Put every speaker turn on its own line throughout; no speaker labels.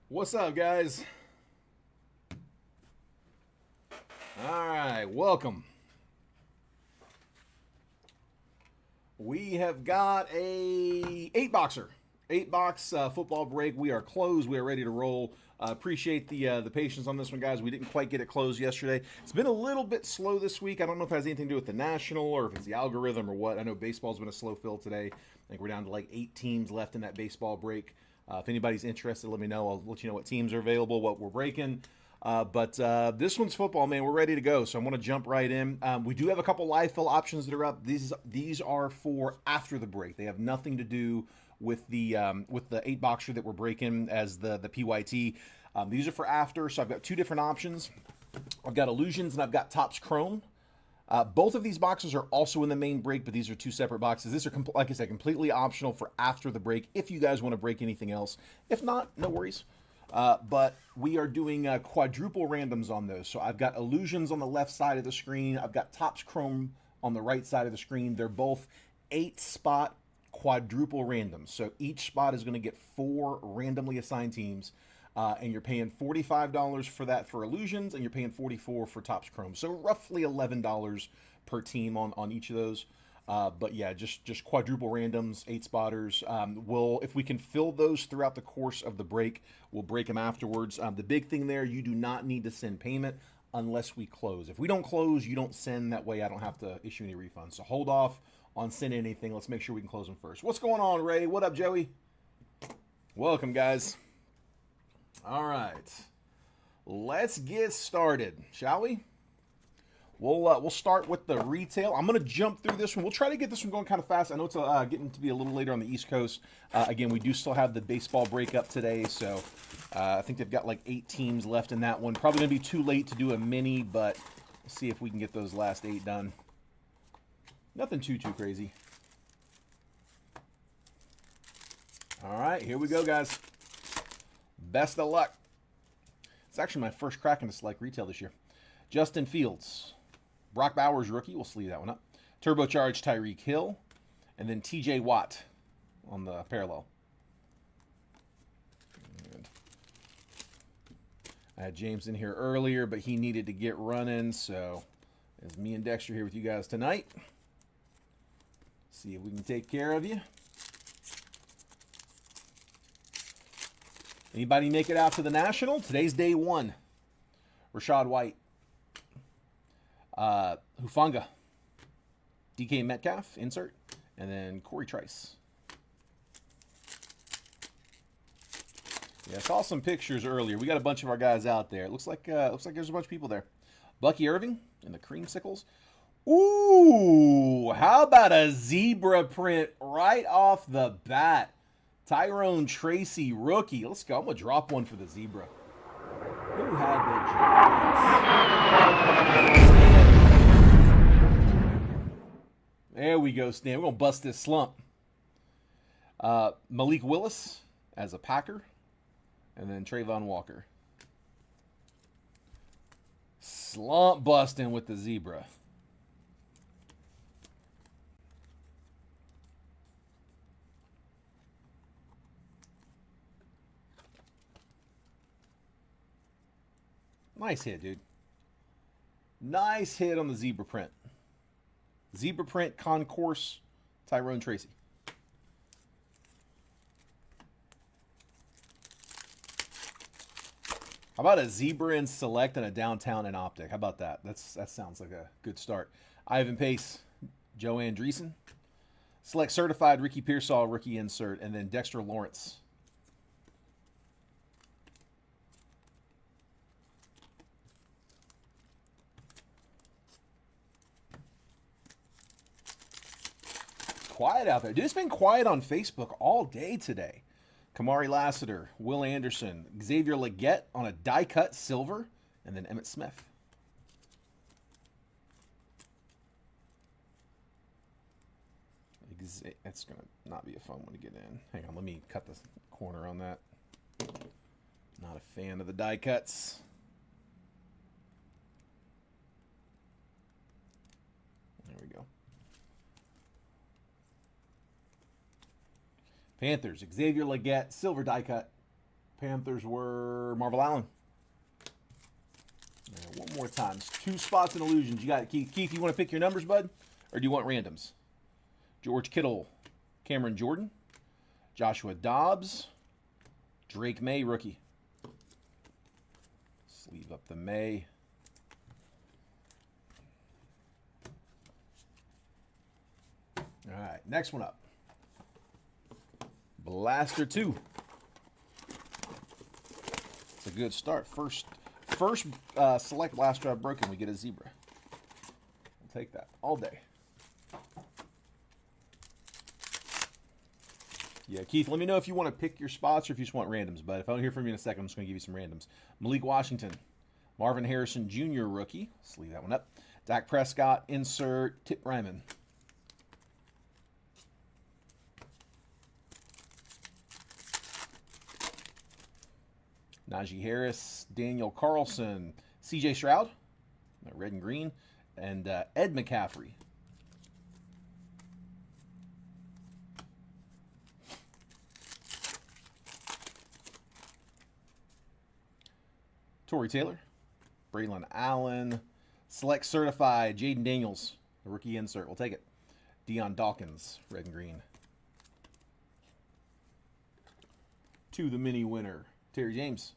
What's up, guys? All right, welcome. We have got a eight box football break. We are closed. We are ready to roll. Appreciate the patience on this one, guys. We didn't quite get it closed yesterday. It's been a little bit slow this week. I don't know if it has anything to do with the national or if it's the algorithm or what. I know baseball's been a slow fill today. I think we're down to like 8 teams left in that baseball break. If anybody's interested, let me know. I'll let you know what teams are available, what we're breaking. But this one's football, man. We're ready to go, so I'm going to jump right in. We do have a couple live fill options that are up. These are for after the break. They have nothing to do with the 8 boxer that we're breaking as the PYT. These are for after, so I've got 2 different options. I've got Illusions and I've got Topps Chrome. Both of these boxes are also in the main break, but these are 2 separate boxes. These are, like I said, completely optional for after the break if you guys want to break anything else. If not, no worries. But we are doing quadruple randoms on those. So I've got Illusions on the left side of the screen. I've got Topps Chrome on the right side of the screen. They're both 8-spot quadruple randoms. So each spot is going to get 4 randomly assigned teams. And you're paying $45 for that for Illusions, and you're paying $44 for Topps Chrome. So roughly $11 per team on each of those. But yeah, just quadruple randoms, 8-spotters. If we can fill those throughout the course of the break, we'll break them afterwards. The big thing there, you do not need to send payment unless we close. If we don't close, you don't send. That way I don't have to issue any refunds. So hold off on sending anything. Let's make sure we can close them first. What's going on, Ray? What up, Joey? Welcome, guys. All right, let's get started, shall we? We'll start with the retail. I'm going to jump through this one. We'll try to get this one going kind of fast. I know it's getting to be a little later on the East Coast. Again, we do still have the baseball breakup today, so I think they've got like 8 teams left in that one. Probably going to be too late to do a mini, but we'll see if we can get those last 8 done. Nothing too crazy. All right, here we go, guys. Best of luck. It's actually my first crack into select retail this year. Justin Fields. Brock Bowers, rookie. We'll sleeve that one up. Turbocharged Tyreek Hill. And then TJ Watt on the parallel. And I had James in here earlier, but he needed to get running. So it's me and Dexter here with you guys tonight. See if we can take care of you. Anybody make it out to the National? Today's day 1. Rashad White. Hufanga. DK Metcalf, insert. And then Corey Trice. Yeah, I saw some pictures earlier. We got a bunch of our guys out there. It looks like there's a bunch of people there. Bucky Irving and the Creamsicles. Ooh, how about a zebra print right off the bat? Tyrone Tracy, rookie. Let's go. I'm going to drop one for the zebra. Who had the Giants? There we go, Stan. We're going to bust this slump. Malik Willis as a Packer. And then Trayvon Walker. Slump busting with the zebra. Nice hit, dude. Nice hit on the zebra print. Zebra print concourse Tyrone Tracy. How about a zebra in select and a downtown in optic? How about that? That sounds like a good start. Ivan Pace, Joe Andreessen. Select certified Ricky Pearsall, rookie insert, and then Dexter Lawrence. Quiet out there. Dude, it's been quiet on Facebook all day today. Kamari Lassiter, Will Anderson, Xavier Legette on a die-cut silver, and then Emmitt Smith. It's going to not be a fun one to get in. Hang on, let me cut the corner on that. Not a fan of the die cuts. There we go. Panthers, Xavier Legette, silver die cut. Panthers were Marvel Allen. One more time. It's 2 spots in illusions. You got it, Keith. Keith, you want to pick your numbers, bud? Or do you want randoms? George Kittle, Cameron Jordan, Joshua Dobbs, Drake May, rookie. Sleeve up the May. All right, next one up. Blaster 2. It's a good start. First select blast drive broken, we get a zebra. We'll take that all day. Yeah, Keith, let me know if you want to pick your spots or if you just want randoms. But if I don't hear from you in a second, I'm just going to give you some randoms. Malik Washington, Marvin Harrison Jr. rookie. Let's leave that one up. Dak Prescott, insert Tip Ryman. Najee Harris, Daniel Carlson, C.J. Stroud, red and green, and Ed McCaffrey. Torrey Taylor, Braylon Allen, select certified, Jaden Daniels, the rookie insert. We'll take it. Deion Dawkins, red and green. To the mini winner, Terry James.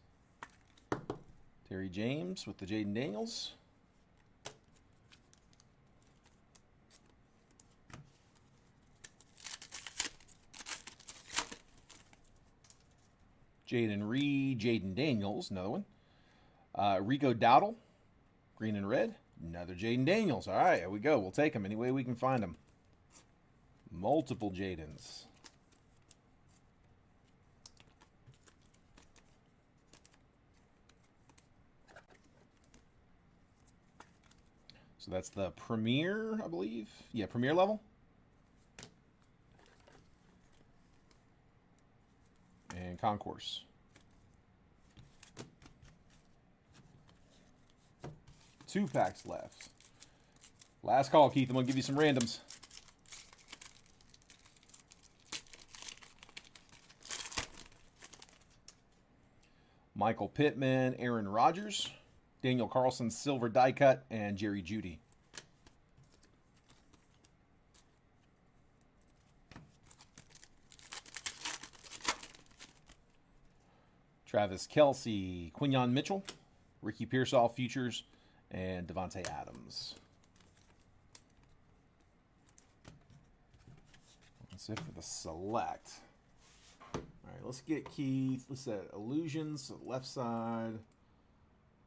Terry James with the Jaden Daniels. Jaden Reed, Jaden Daniels, another one. Rico Dowdle, green and red. Another Jaden Daniels. All right, here we go. We'll take them any way we can find them. Multiple Jadens. So that's the Premier, I believe. Yeah, Premier level. And Concourse. 2 packs left. Last call, Keith. I'm going to give you some randoms. Michael Pittman, Aaron Rodgers, Daniel Carlson, silver die cut, and Jerry Jeudy. Travis Kelce, Quinyon Mitchell, Ricky Pearsall futures, and Devontae Adams. That's it for the select. All right, let's get Keith. Let's set illusions, left side.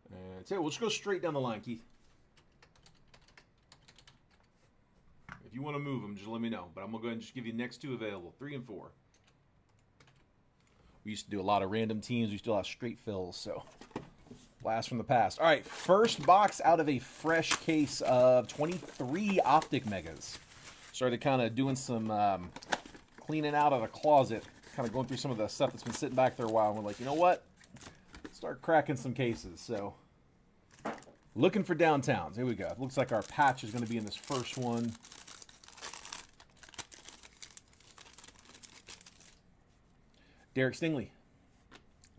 And we'll just go straight down the line, Keith. If you want to move them, just let me know. But I'm going to go ahead and just give you the next 2 available, 3 and 4. We used to do a lot of random teams. We still have straight fills, so blast from the past. All right, first box out of a fresh case of 23 Optic Megas. Started kind of doing some cleaning out of the closet, kind of going through some of the stuff that's been sitting back there a while. And we're like, you know what? Start cracking some cases. So looking for downtowns. Here we go. It looks like our patch is going to be in this first one. Derek Stingley,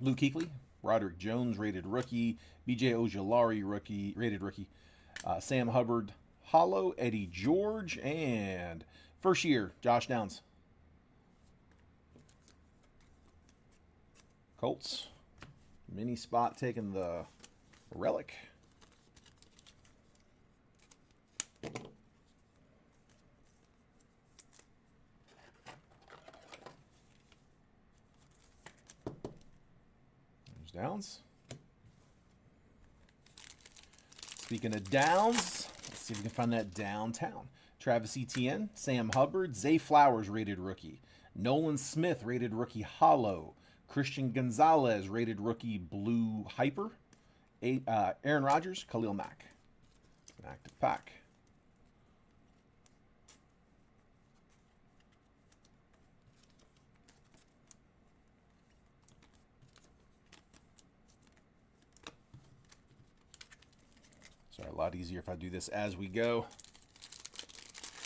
Luke Kuechly, Roderick Jones, rated rookie, B.J. Ojulari, rated rookie, Sam Hubbard, Hollow, Eddie George, and first year, Josh Downs. Colts, mini spot taking the relic. Downs. Speaking of Downs, let's see if we can find that downtown. Travis Etienne, Sam Hubbard, Zay Flowers, rated rookie. Nolan Smith, rated rookie Hollow. Christian Gonzalez, rated rookie Blue Hyper. Aaron Rodgers, Khalil Mack. An active pack. Sorry, a lot easier if I do this as we go.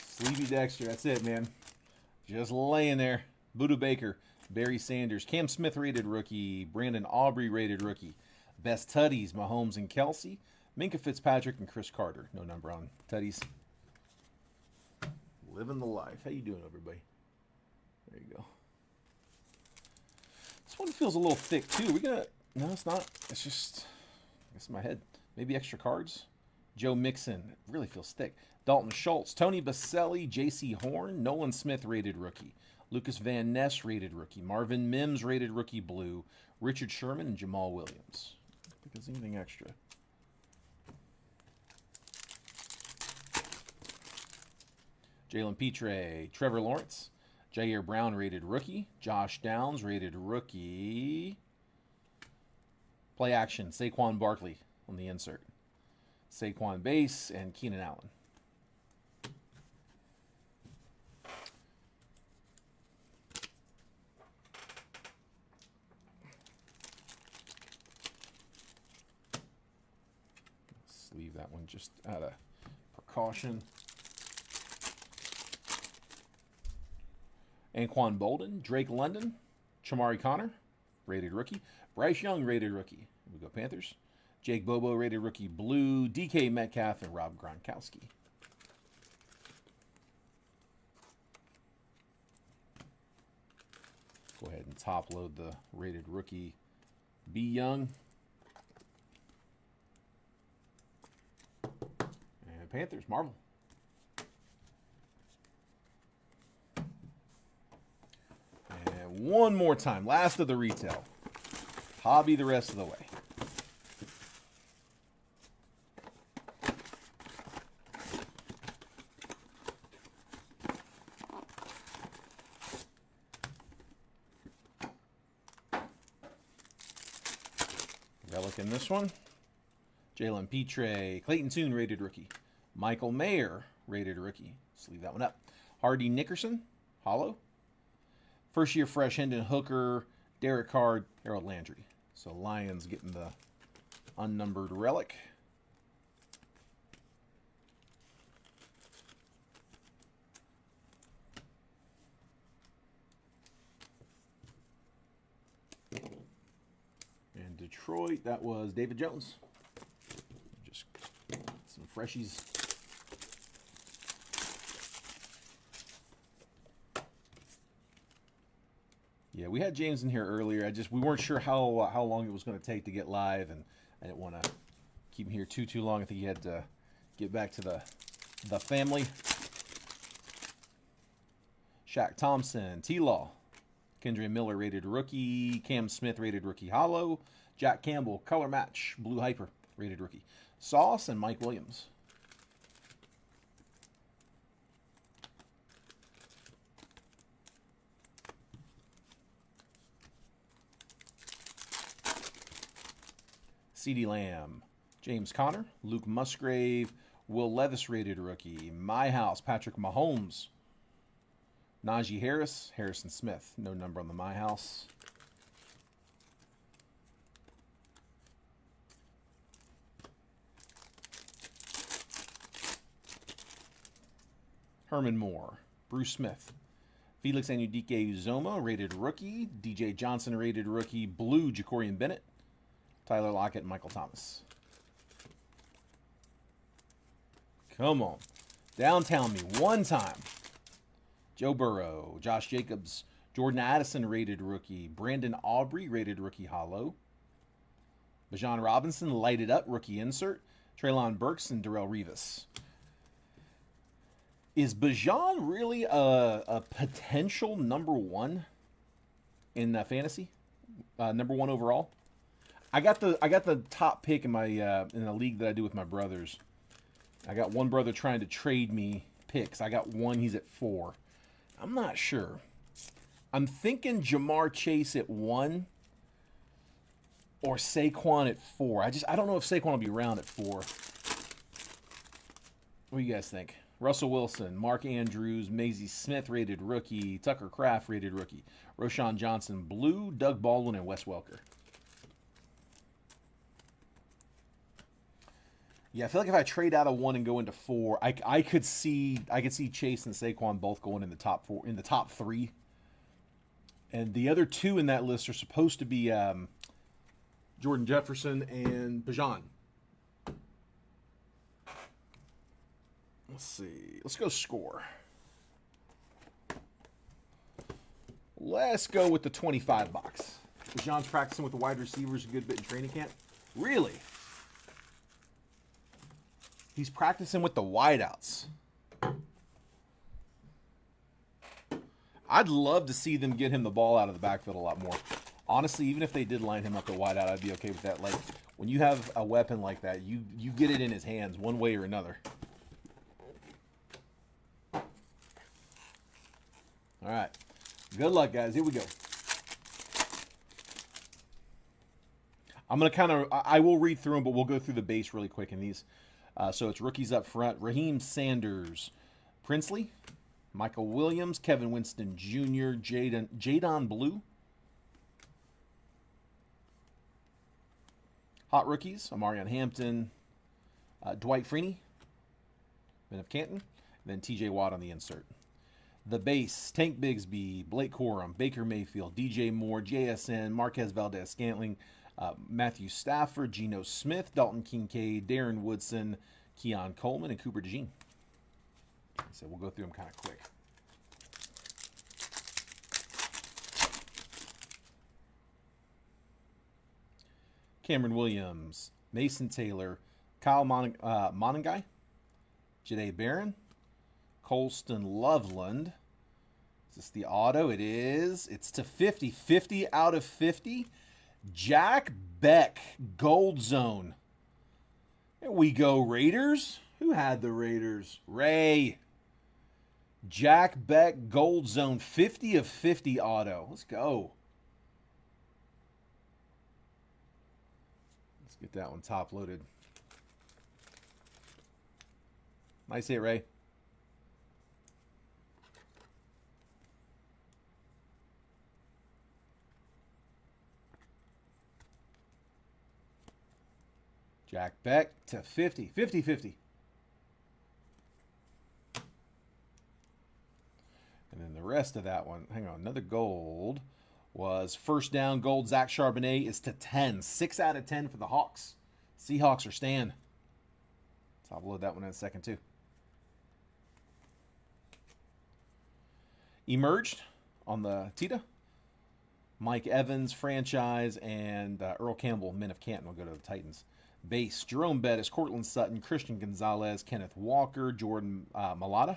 Sleepy Dexter, that's it, man. Just laying there. Buda Baker, Barry Sanders. Cam Smith rated rookie. Brandon Aubrey rated rookie. Best Tutties, Mahomes and Kelsey. Minka Fitzpatrick and Chris Carter. No number on Tutties. Living the life. How you doing, everybody? There you go. This one feels a little thick, too. We got... No, it's not. It's just... I guess my head. Maybe extra cards. Joe Mixon. It really feels thick. Dalton Schultz. Tony Baselli. J.C. Horn. Nolan Smith rated rookie. Lucas Van Ness rated rookie. Marvin Mims rated rookie blue. Richard Sherman and Jamal Williams. I don't think there's anything extra. Jalen Petre. Trevor Lawrence. Jair Brown rated rookie. Josh Downs rated rookie. Play action. Saquon Barkley on the insert. Saquon base and Keenan Allen. Let's leave that one just out of precaution. Anquan Bolden, Drake London, Chamari Connor, rated rookie. Bryce Young, rated rookie. Here we go, Panthers. Jake Bobo, rated rookie blue. DK Metcalf and Rob Gronkowski. Go ahead and top load the rated rookie B. Young. And Panthers, Marvel. And one more time. Last of the retail. Hobby the rest of the way. Relic in this one. Jalen Petre. Clayton Tune, rated rookie. Michael Mayer, rated rookie. Let's leave that one up. Hardy Nickerson, hollow. First year fresh Hendon Hooker, Derek Carr, Harold Landry. So Lions getting the unnumbered relic. And Detroit, that was David Jones. Just some freshies. Yeah, we had James in here earlier. We weren't sure how long it was going to take to get live, and I didn't want to keep him here too long. I think he had to get back to the family. Shaq Thompson, T-Law, Kendra Miller rated rookie, Cam Smith rated rookie hollow, Jack Campbell color match, Blue Hyper rated rookie, Sauce and Mike Williams. CeeDee Lamb, James Conner, Luke Musgrave, Will Levis rated rookie, My House, Patrick Mahomes, Najee Harris, Harrison Smith, no number on the My House. Herman Moore, Bruce Smith, Felix Anudike Uzoma, rated rookie, DJ Johnson, rated rookie, blue, Jacorian Bennett, Tyler Lockett, and Michael Thomas. Come on. Downtown me one time. Joe Burrow, Josh Jacobs, Jordan Addison, rated rookie, Brandon Aubrey, rated rookie hollow, Bijan Robinson, lighted up, rookie insert, Treylon Burks, and Darrelle Revis. Is Bijan really a potential number one in fantasy? Number one overall? I got the top pick in my in the league that I do with my brothers. I got one brother trying to trade me picks. I got one. He's at 4. I'm not sure. I'm thinking Jamar Chase at 1 or Saquon at 4. I don't know if Saquon will be around at 4. What do you guys think? Russell Wilson, Mark Andrews, Maisie Smith rated rookie, Tucker Kraft rated rookie, Roshan Johnson blue, Doug Baldwin, and Wes Welker. Yeah, I feel like if I trade out of 1 and go into 4, I could see Chase and Saquon both going in the top 4, in the top 3. And the other two in that list are supposed to be Jordan Jefferson and Bajan. Let's see. Let's go score. Let's go with the 25 box. Bajan's practicing with the wide receivers a good bit in training camp. Really? He's practicing with the wideouts. I'd love to see them get him the ball out of the backfield a lot more. Honestly, even if they did line him up at wideout, I'd be okay with that. Like, when you have a weapon like that, you get it in his hands one way or another. All right. Good luck, guys. Here we go. I'm going to kind of, I will read through them, but we'll go through the base really quick in these. So it's rookies up front. Raheem Sanders, Princely, Michael Williams, Kevin Winston Jr., Jadon Blue. Hot rookies, Amarion Hampton, Dwight Freeney, Ben of Canton, and then TJ Watt on the insert. The base, Tank Bigsby, Blake Corum, Baker Mayfield, DJ Moore, JSN, Marquez Valdez-Scantling, Matthew Stafford, Geno Smith, Dalton Kincaid, Darren Woodson, Keon Coleman, and Cooper DeJean. So we'll go through them kind of quick. Cameron Williams, Mason Taylor, Kyle Monangai, Jade Barron, Colston Loveland. Is this the auto? It is. It's to 50. 50 out of 50. Jack Beck, Gold Zone. There we go, Raiders. Who had the Raiders? Ray. Jack Beck, Gold Zone, 50 of 50 auto. Let's go. Let's get that one top loaded. Nice hit, Ray. Jack Beck to 50. 50-50. And then the rest of that one, hang on, another gold was first down gold. Zach Charbonnet is to 10. 6 out of 10 for the Hawks. Seahawks are staying. Top load that one in a second, too. Emerged on the Tita. Mike Evans, franchise, and Earl Campbell, Men of Canton, will go to the Titans. Base, Jerome Bettis, Cortland Sutton, Christian Gonzalez, Kenneth Walker, Jordan Mailata,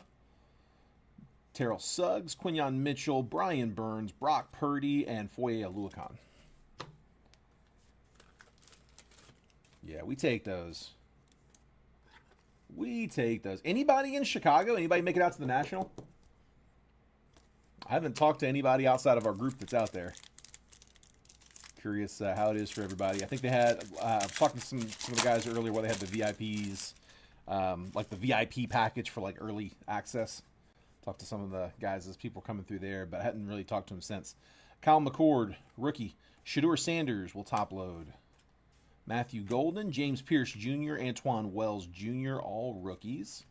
Terrell Suggs, Quinyon Mitchell, Brian Burns, Brock Purdy, and Foye Aluakan. Yeah, we take those. We take those. Anybody in Chicago? Anybody make it out to the National? I haven't talked to anybody outside of our group that's out there. Curious how it is for everybody. I think they had, I was talking to some of the guys earlier where they had the VIPs, like the VIP package for like early access. Talked to some of the guys as people coming through there, but I hadn't really talked to them since. Kyle McCord, rookie. Shedeur Sanders will top load. Matthew Golden, James Pierce Jr., Antoine Wells Jr., all rookies.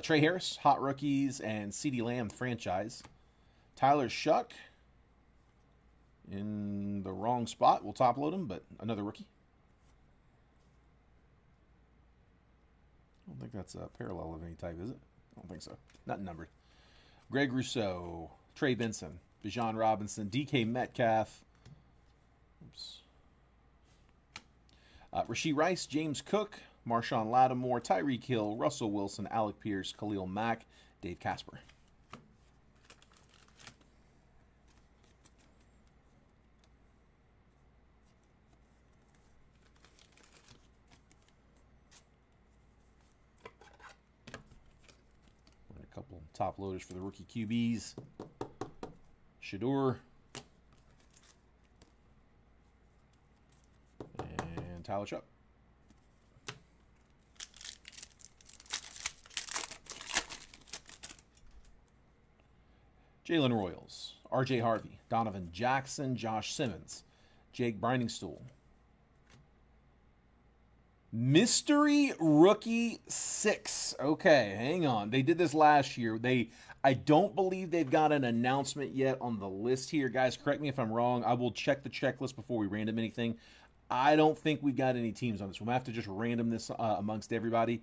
Trey Harris, hot rookies, and CeeDee Lamb franchise. Tyler Shuck, in the wrong spot. We'll top load him, but another rookie. I don't think that's a parallel of any type, is it? I don't think so. Not numbered. Greg Rousseau, Trey Benson, Bijan Robinson, DK Metcalf. Oops. Rashee Rice, James Cook, Marshawn Lattimore, Tyreek Hill, Russell Wilson, Alec Pierce, Khalil Mack, Dave Casper. A couple top loaders for the rookie QBs. Shedeur. And Tyler Shuck. Jalen Royals, RJ Harvey, Donovan Jackson, Josh Simmons, Jake Briningstool. Mystery Rookie 6. Okay, hang on. They did this last year. I don't believe they've got an announcement yet on the list here. Guys, correct me if I'm wrong. I will check the checklist before we random anything. I don't think we've got any teams on this. We'll have to just random this amongst everybody.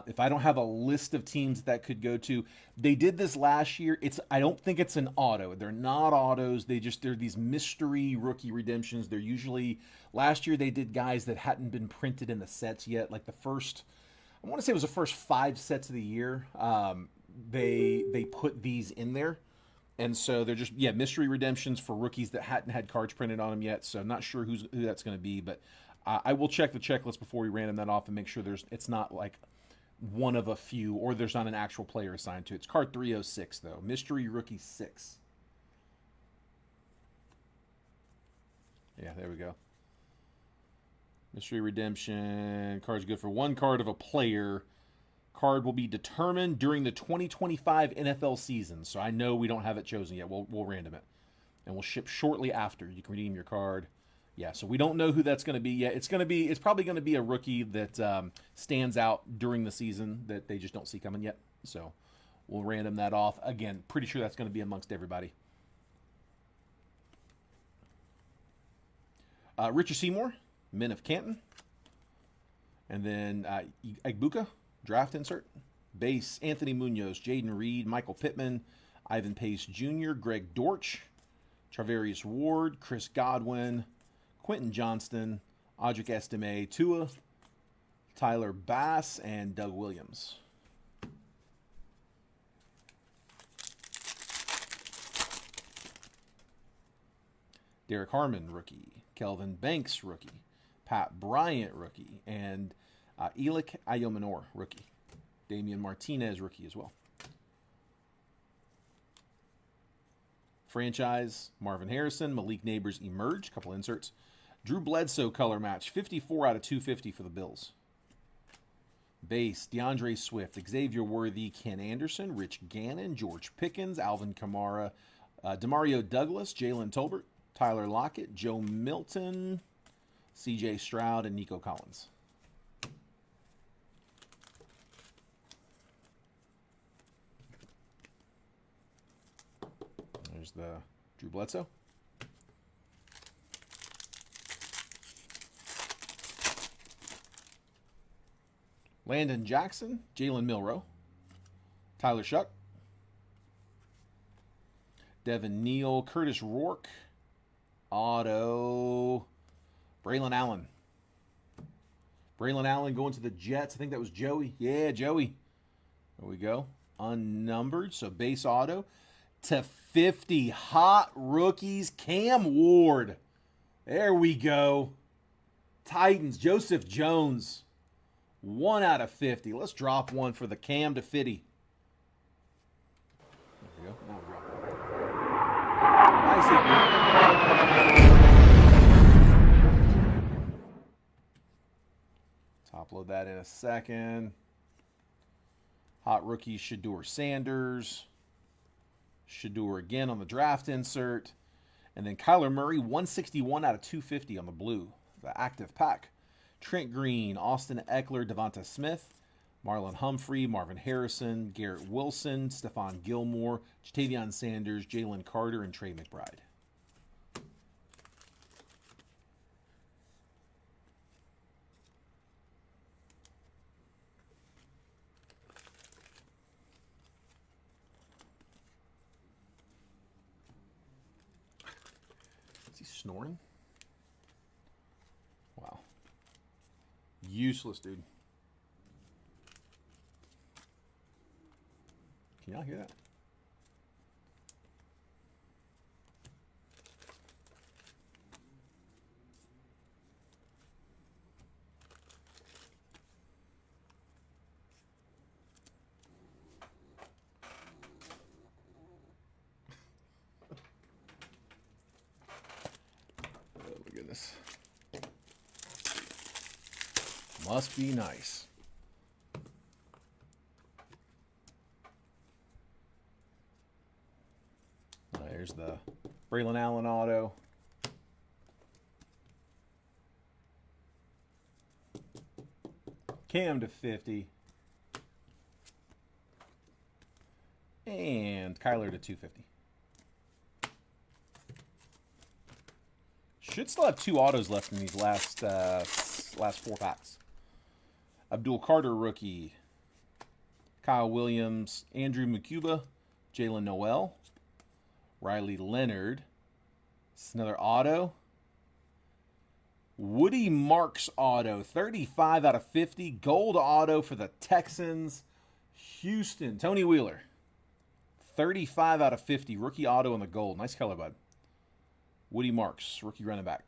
If I don't have a list of teams that could go to, they did this last year. I don't think it's an auto. They're not autos. They're these mystery rookie redemptions. They're usually, last year they did guys that hadn't been printed in the sets yet. Like the first, I want to say it was the first 5 sets of the year. They put these in there. And so they're just, mystery redemptions for rookies that hadn't had cards printed on them yet. So I'm not sure who that's going to be, but I will check the checklist before we random that off and make sure it's not like one of a few, or there's not an actual player assigned to it. It's card 306, though. Mystery Rookie 6. Yeah, there we go. Mystery Redemption. Card's good for 1 card of a player. Card will be determined during the 2025 NFL season. So I know we don't have it chosen yet. We'll random it. And we'll ship shortly after. You can redeem your card. Yeah, so we don't know who that's going to be yet. It's probably going to be a rookie that stands out during the season that they just don't see coming yet. So we'll random that off. Again, pretty sure that's going to be amongst everybody. Richard Seymour, Men of Canton. And then Egbuka, draft insert. Base, Anthony Munoz, Jaden Reed, Michael Pittman, Ivan Pace Jr., Greg Dortch, Charvarius Ward, Chris Godwin, Quentin Johnston, Audric Estime, Tua, Tyler Bass, and Doug Williams. Derek Harmon, rookie. Kelvin Banks, rookie. Pat Bryant, rookie. And Elik Ayomanor, rookie. Damian Martinez, rookie as well. Franchise, Marvin Harrison, Malik Neighbors Emerge, couple inserts. Drew Bledsoe color match, 54 out of 250 for the Bills. Base, DeAndre Swift, Xavier Worthy, Ken Anderson, Rich Gannon, George Pickens, Alvin Kamara, Demario Douglas, Jalen Tolbert, Tyler Lockett, Joe Milton, CJ Stroud, and Nico Collins. There's the Drew Bledsoe. Landon Jackson, Jalen Milroe, Tyler Shuck, Devin Neal, Curtis Rourke, auto, Braylon Allen. Braylon Allen going to the Jets. I think that was Joey. Yeah, Joey. There we go. Unnumbered, so base auto. /50, hot rookies, Cam Ward. There we go. Titans, Joseph Jones. 1 out of 50. Let's drop one for the Cam /50. There we go. Now we drop one. Nice. Top load that in a second. Hot rookie, Shedeur Sanders. Shedeur again on the draft insert. And then Kyler Murray, 161 out of 250 on the blue. The active pack. Trent Green, Austin Eckler, Devonta Smith, Marlon Humphrey, Marvin Harrison, Garrett Wilson, Stephon Gilmore, Jatavion Sanders, Jalen Carter, and Trey McBride. Is he snoring? Wow. Useless, dude. Can y'all hear that? Oh my goodness. Must be nice. There's the Braylon Allen auto. Cam /50. And Kyler to 250. Should still have 2 autos left in these last 4 packs. Abdul Carter rookie. Kyle Williams, Andrew McCuba, Jalen Noel, Riley Leonard. It's another auto. Woody Marks auto, 35 out of 50. Gold auto for the Texans. Houston, Tony Wheeler, 35 out of 50. Rookie auto in the gold. Nice color, bud. Woody Marks, rookie running back.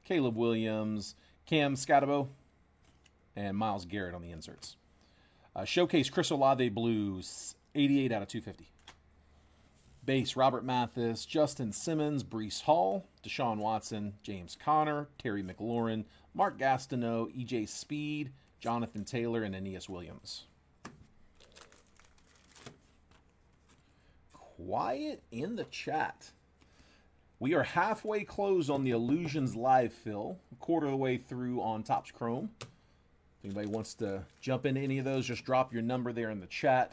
Caleb Williams, Cam Scatabo, and Myles Garrett on the inserts. Showcase Chris Olave Blues, 88 out of 250. Base Robert Mathis, Justin Simmons, Breece Hall, Deshaun Watson, James Conner, Terry McLaurin, Mark Gastineau, EJ Speed, Jonathan Taylor, and Aeneas Williams. Quiet in the chat. We are halfway closed on the Illusions live fill. A quarter of the way through on Topps Chrome. If anybody wants to jump into any of those, just drop your number there in the chat.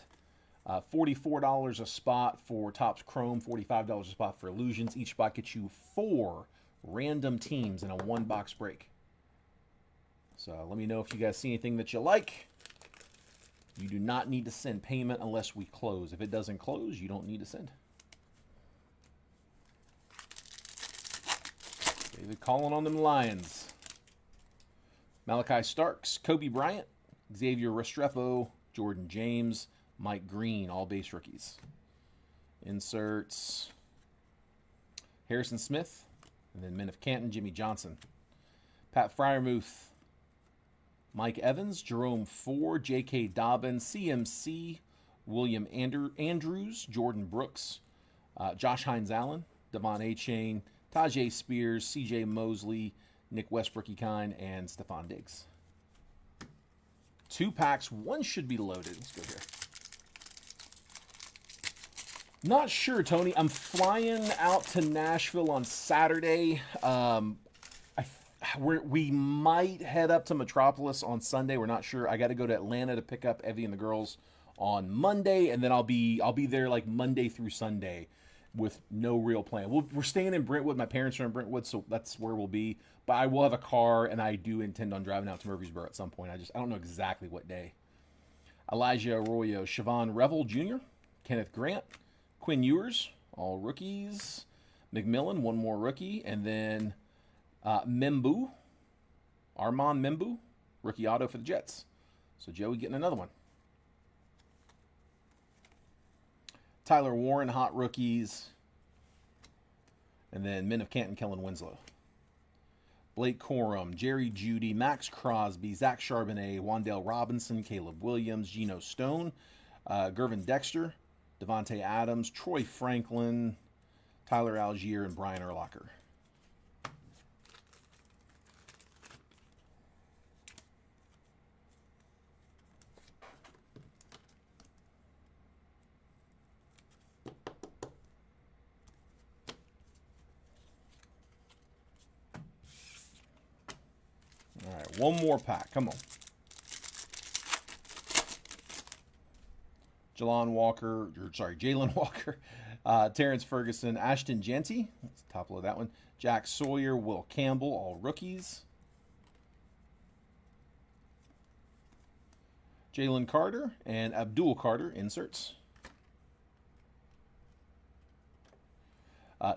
$44 a spot for Topps Chrome, $45 a spot for Illusions. Each spot gets you 4 random teams in a 1-box break. So let me know if you guys see anything that you like. You do not need to send payment unless we close. If it doesn't close, you don't need to send. David calling on them Lions. Malachi Starks, Kobe Bryant, Xavier Restrepo, Jordan James, Mike Green, all base rookies. Inserts Harrison Smith, and then Men of Canton, Jimmy Johnson. Pat Freiermuth, Mike Evans, Jerome Ford, J.K. Dobbins, CMC, William Andrews, Jordan Brooks, Josh Hines-Allen, Devon Achane, Tajay Spears, C.J. Mosley, Nick Westbrook-Ekine, and Stephon Diggs. 2 packs, 1 should be loaded. Let's go here. Not sure, Tony. I'm flying out to Nashville on Saturday. We might head up to Metropolis on Sunday. We're not sure. I got to go to Atlanta to pick up Evie and the girls on Monday, and then I'll be there like Monday through Sunday with no real plan. We're staying in Brentwood. My parents are in Brentwood, so that's where we'll be. But I will have a car, and I do intend on driving out to Murfreesboro at some point. I don't know exactly what day. Elijah Arroyo, Siobhan Revel Jr., Kenneth Grant, Quinn Ewers, all rookies. McMillan, 1 more rookie. And then Armand Membu, rookie auto for the Jets. So Joey getting another one. Tyler Warren, hot rookies. And then Men of Canton, Kellen Winslow. Blake Corum, Jerry Jeudy, Max Crosby, Zach Charbonnet, Wan'Dale Robinson, Caleb Williams, Geno Stone, Gervin Dexter, Devontae Adams, Troy Franklin, Tyler Algier, and Brian Urlacher. All right, 1 more pack. Come on. Jalen Walker, Terrence Ferguson, Ashton Jeanty, let's top load that one. Jack Sawyer, Will Campbell, all rookies. Jalen Carter and Abdul Carter, inserts.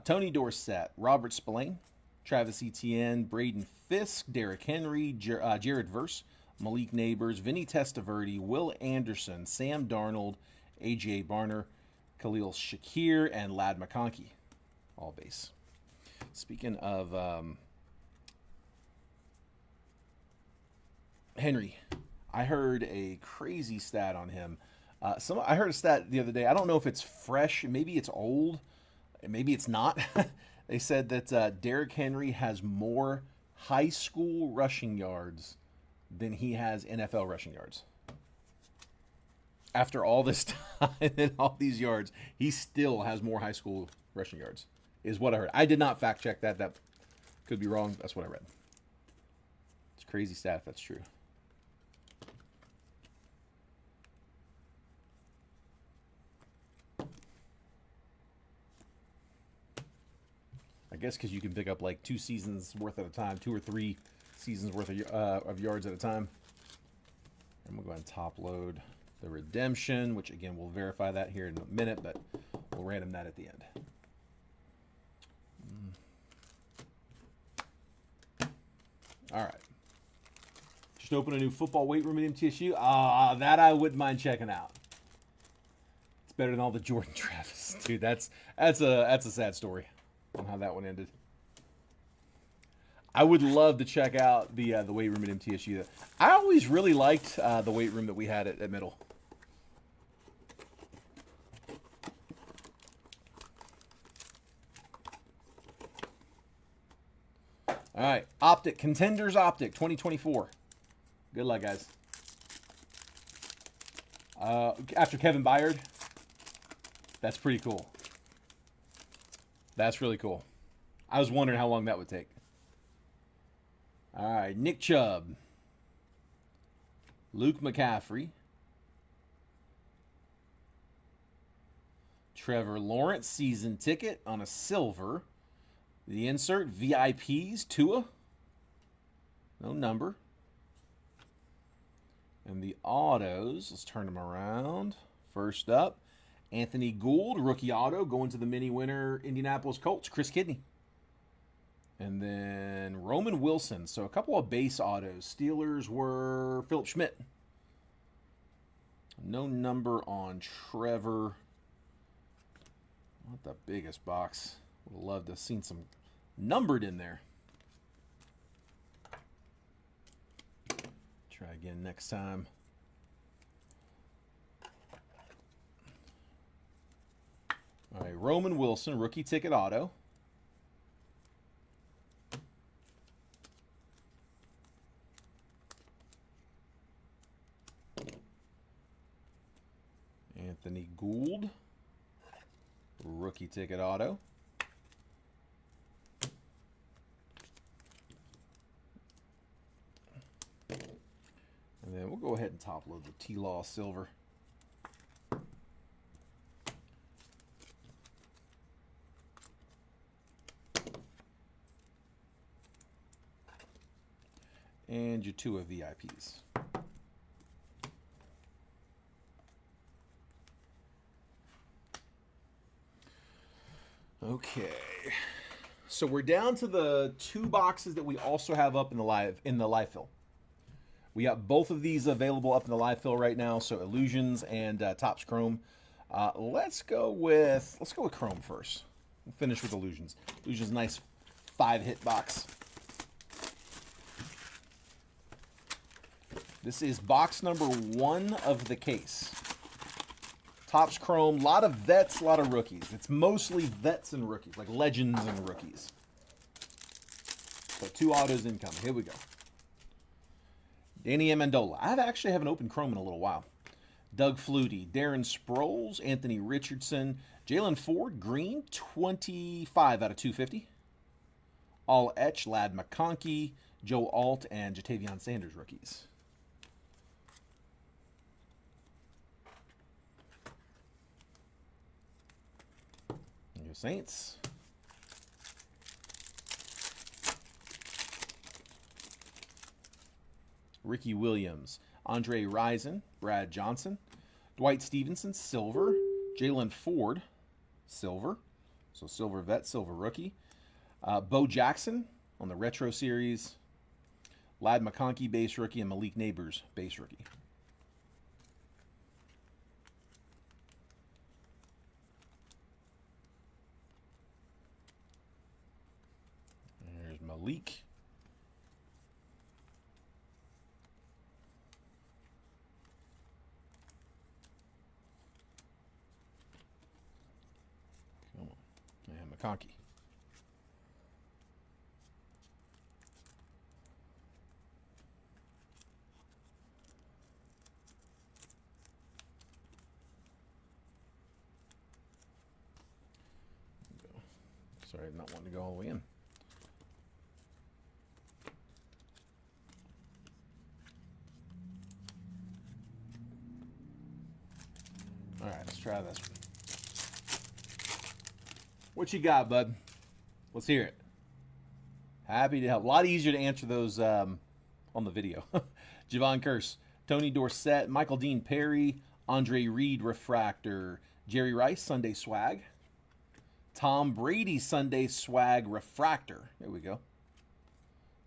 Tony Dorsett, Robert Spillane, Travis Etienne, Braden Fisk, Derrick Henry, Jared Verse, Malik Neighbors, Vinny Testaverde, Will Anderson, Sam Darnold, A.J. Barner, Khalil Shakir, and Ladd McConkey. All base. Speaking of Henry, I heard a crazy stat on him. I heard a stat the other day. I don't know if it's fresh. Maybe it's old. Maybe it's not. They said that Derrick Henry has more high school rushing yards than he has NFL rushing yards. After all this time and all these yards, he still has more high school rushing yards, is what I heard. I did not fact check that. That could be wrong. That's what I read. It's a crazy stat if that's true. guess because you can pick up like 2 seasons worth at a time, 2 or 3 seasons worth of yards at a time. And we'll go ahead and top load the redemption, which again we'll verify that here in a minute, but we'll random that at the end. All right. Just open a new football weight room at MTSU. That I wouldn't mind checking out. It's better than all the Jordan Travis, dude. That's a sad story on how that one ended. I would love to check out the weight room at MTSU. I always really liked the weight room that we had at Middle. All right, Optic, Contenders Optic 2024. Good luck, guys. After Kevin Byard, that's pretty cool. That's really cool. I was wondering how long that would take. All right, Nick Chubb, Luke McCaffrey, Trevor Lawrence season ticket on a silver. The insert, VIPs, Tua. No number. And the autos, let's turn them around. First up, Anthony Gould, rookie auto, going to the mini winner, Indianapolis Colts, Chris Kidney. And then Roman Wilson. So a couple of base autos. Steelers were Philip Schmidt. No number on Trevor. Not the biggest box. Would have loved to have seen some numbered in there. Try again next time. All right, Roman Wilson, rookie ticket auto. Anthony Gould, rookie ticket auto. And then we'll go ahead and top load the T-Law silver. And your 2 of VIPs. Okay. So we're down to the 2 boxes that we also have up in the live fill. We got both of these available up in the live fill right now. So Illusions and Topps Chrome. Let's go with Chrome first. We'll finish with Illusions. Illusions, nice 5-hit box. This is box number 1 of the case. Topps Chrome, a lot of vets, a lot of rookies. It's mostly vets and rookies, like legends and rookies. So 2 autos incoming. Here we go. Danny Amendola. I actually haven't opened Chrome in a little while. Doug Flutie, Darren Sproles, Anthony Richardson, Jalen Ford, green, 25 out of 250. All etch, Ladd McConkey, Joe Alt, and Jatavion Sanders rookies. Your Saints. Ricky Williams, Andre Rison, Brad Johnson, Dwight Stevenson, silver, Jalen Ford, silver, so silver vet, silver rookie, Bo Jackson on the retro series, Ladd McConkey, base rookie, and Malik Neighbors, base rookie. There's Malik. And McConkey. Sorry, I'm not wanting to go all the way in. All right, let's try this one. What you got, bud? Let's hear it. Happy to help. A lot easier to answer those on the video. Javon Curse, Tony Dorsett, Michael Dean Perry, Andre Reed Refractor, Jerry Rice Sunday Swag, Tom Brady Sunday Swag Refractor. There we go.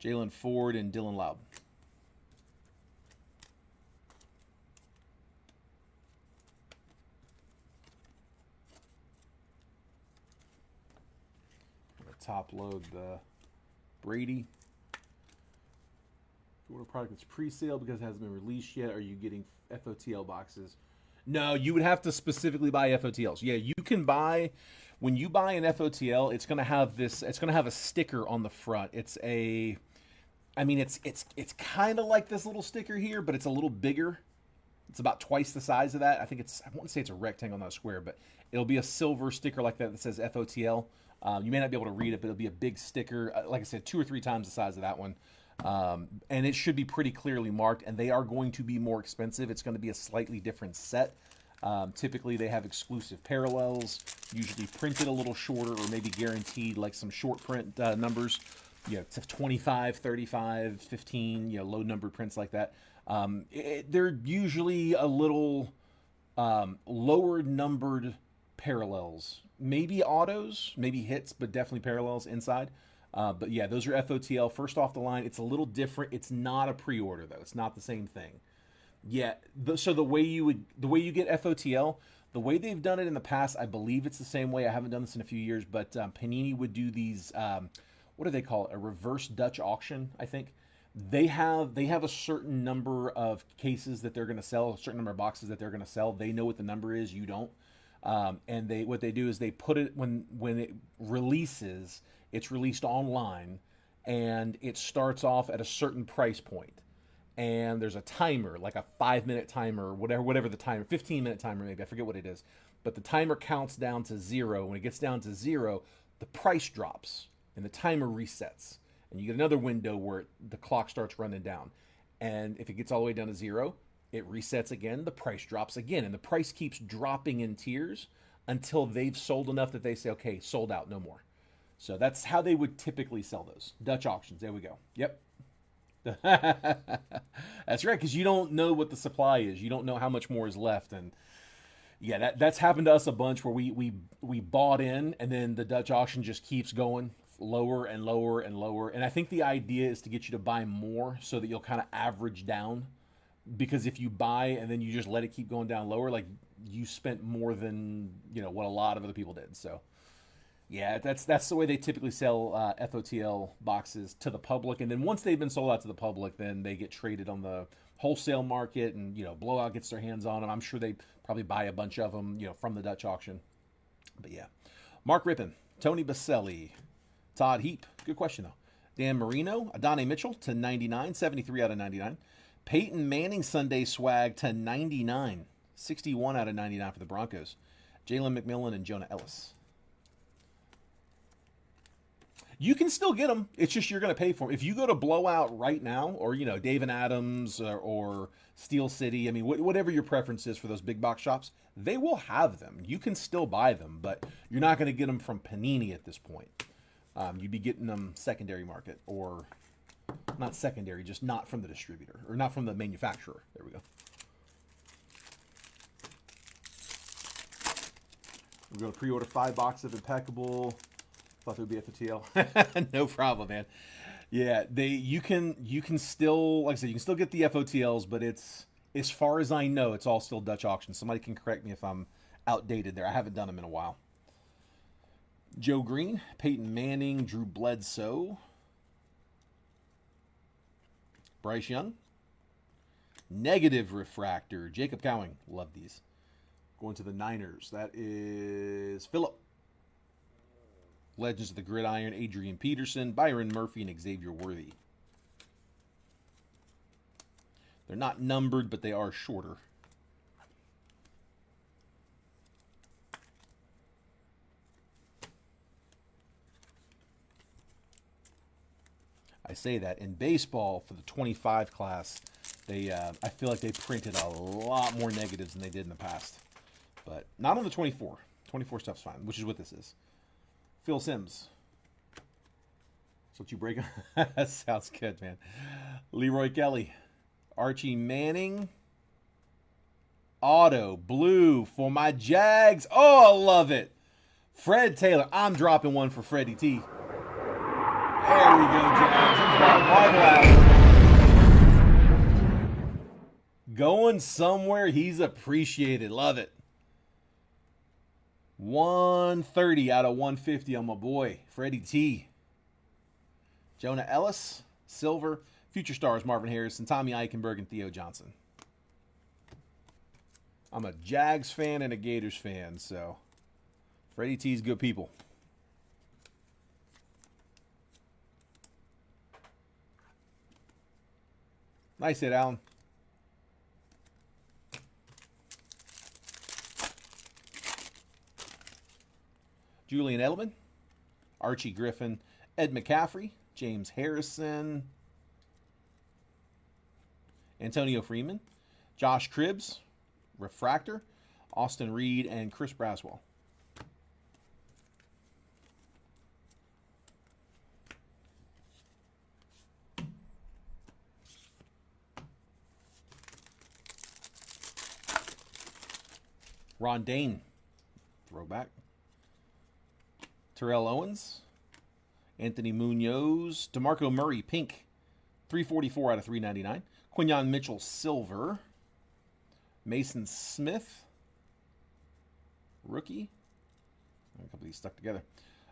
Jalen Ford and Dylan Loud. I'm going to top load the Brady. If you order a product that's pre-sale because it hasn't been released yet, are you getting FOTL boxes? No, you would have to specifically buy FOTLs. Yeah, you can buy, when you buy an FOTL, it's going to have this, it's going to have a sticker on the front. It's a, I mean, it's kind of like this little sticker here, but it's a little bigger. It's about twice the size of that. I think it's, I want to say it's a rectangle, not a square, but it'll be a silver sticker like that that says FOTL. You may not be able to read it, but it'll be a big sticker. Like I said, 2 or 3 times the size of that one. And it should be pretty clearly marked, and they are going to be more expensive. It's going to be a slightly different set. Typically, they have exclusive parallels, usually printed a little shorter or maybe guaranteed like some short print numbers. You know, 25, 35, 15, you know, low numbered prints like that. They're usually a little lower numbered parallels. Maybe autos, maybe hits, but definitely parallels inside. But yeah, those are FOTL. First off the line, it's a little different. It's not a pre-order though. It's not the same thing. Yeah. So the way you get FOTL, the way they've done it in the past, I believe it's the same way. I haven't done this in a few years, but Panini would do these. What do they call it? A reverse Dutch auction, I think. They have a certain number of cases that they're going to sell, a certain number of boxes that they're going to sell. They know what the number is. You don't. And what they do is they put it when it releases. It's released online, and it starts off at a certain price point. And there's a timer, like a 5-minute timer, or whatever the timer, 15-minute timer maybe, I forget what it is. But the timer counts down to 0. When it gets down to 0, the price drops, and the timer resets. And you get another window where the clock starts running down. And if it gets all the way down to 0, it resets again, the price drops again. And the price keeps dropping in tiers until they've sold enough that they say, okay, sold out, no more. So that's how they would typically sell those. Dutch auctions. There we go. Yep. That's right, because you don't know what the supply is. You don't know how much more is left. And yeah, that's happened to us a bunch where we bought in, and then the Dutch auction just keeps going lower and lower and lower. And I think the idea is to get you to buy more so that you'll kind of average down. Because if you buy and then you just let it keep going down lower, like you spent more than, you know, what a lot of other people did. So yeah, that's the way they typically sell FOTL boxes to the public. And then once they've been sold out to the public, then they get traded on the wholesale market, and, you know, Blowout gets their hands on them. I'm sure they probably buy a bunch of them, you know, from the Dutch auction. But yeah. Mark Rippon, Tony Baselli, Todd Heap. Good question, though. Dan Marino, Adonai Mitchell to 99, 73 out of 99. Peyton Manning Sunday Swag to 99, 61 out of 99 for the Broncos. Jalen McMillan and Jonah Ellis. You can still get them. It's just you're going to pay for them. If you go to Blowout right now, or, you know, Dave and Adams or Steel City, I mean, whatever your preference is for those big box shops, they will have them. You can still buy them, but you're not going to get them from Panini at this point. You'd be getting them secondary market, or not secondary, just not from the distributor, or not from the manufacturer. There we go. We're going to pre-order 5 boxes of Impeccable. Thought there would be FOTL. No problem, man. Yeah, you can still, like I said, you can still get the FOTLs, but it's, as far as I know, it's all still Dutch auction. Somebody can correct me if I'm outdated there. I haven't done them in a while. Joe Green, Peyton Manning, Drew Bledsoe, Bryce Young, Negative Refractor, Jacob Cowing. Love these. Going to the Niners. That is Phillip. Legends of the Gridiron, Adrian Peterson, Byron Murphy, and Xavier Worthy. They're not numbered, but they are shorter. I say that in baseball for the 25 class, I feel like they printed a lot more negatives than they did in the past, but not on the 24. 24 stuff's fine, which is what this is. Phil Simms, That's what you break. That sounds good, man. Leroy Kelly. Archie Manning. Auto blue for my Jags. Oh, I love it. Fred Taylor. I'm dropping one for Freddie T. There we go, Jags. He's got Marvel out. Going somewhere he's appreciated. Love it. 130 out of 150 on my boy, Freddie T. Jonah Ellis, silver. Future stars Marvin Harrison, Tommy Eichenberg, and Theo Johnson. I'm a Jags fan and a Gators fan, so Freddie T's good people. Nice hit, Alan. Julian Edelman, Archie Griffin, Ed McCaffrey, James Harrison, Antonio Freeman, Josh Cribbs, Refractor, Austin Reed, and Chris Braswell. Ron Dane, throwback. Terrell Owens, Anthony Munoz, DeMarco Murray, pink, 344 out of 399. Quinyon Mitchell, silver. Mason Smith, rookie. A couple of these stuck together.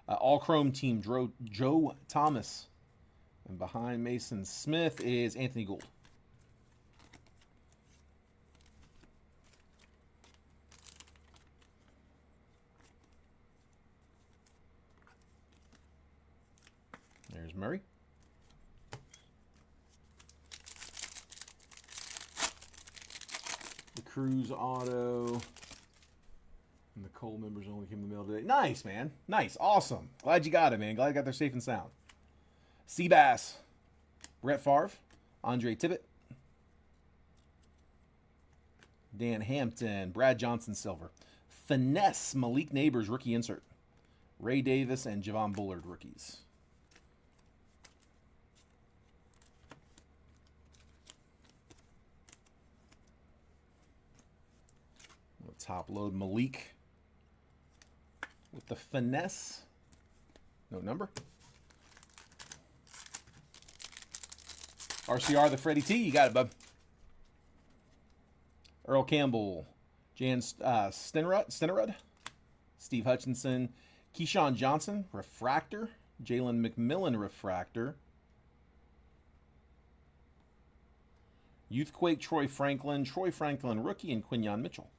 All Chrome team, Joe Thomas. And behind Mason Smith is Anthony Gould. There's Murray. The Cruz auto. And the Cole members only came in the mail today. Nice, man. Nice. Awesome. Glad you got it, man. Glad you got there safe and sound. Seabass. Brett Favre. Andre Tibbett. Dan Hampton. Brad Johnson, silver. Finesse. Malik Neighbors, rookie insert. Ray Davis and Javon Bullard, rookies. Top load Malik with the finesse. No number. RCR, the Freddie T. You got it, bub. Earl Campbell. Jan Stenerud. Steve Hutchinson. Keyshawn Johnson, refractor. Jalen McMillan, refractor. Youthquake, Troy Franklin, rookie, and Quinyon Mitchell.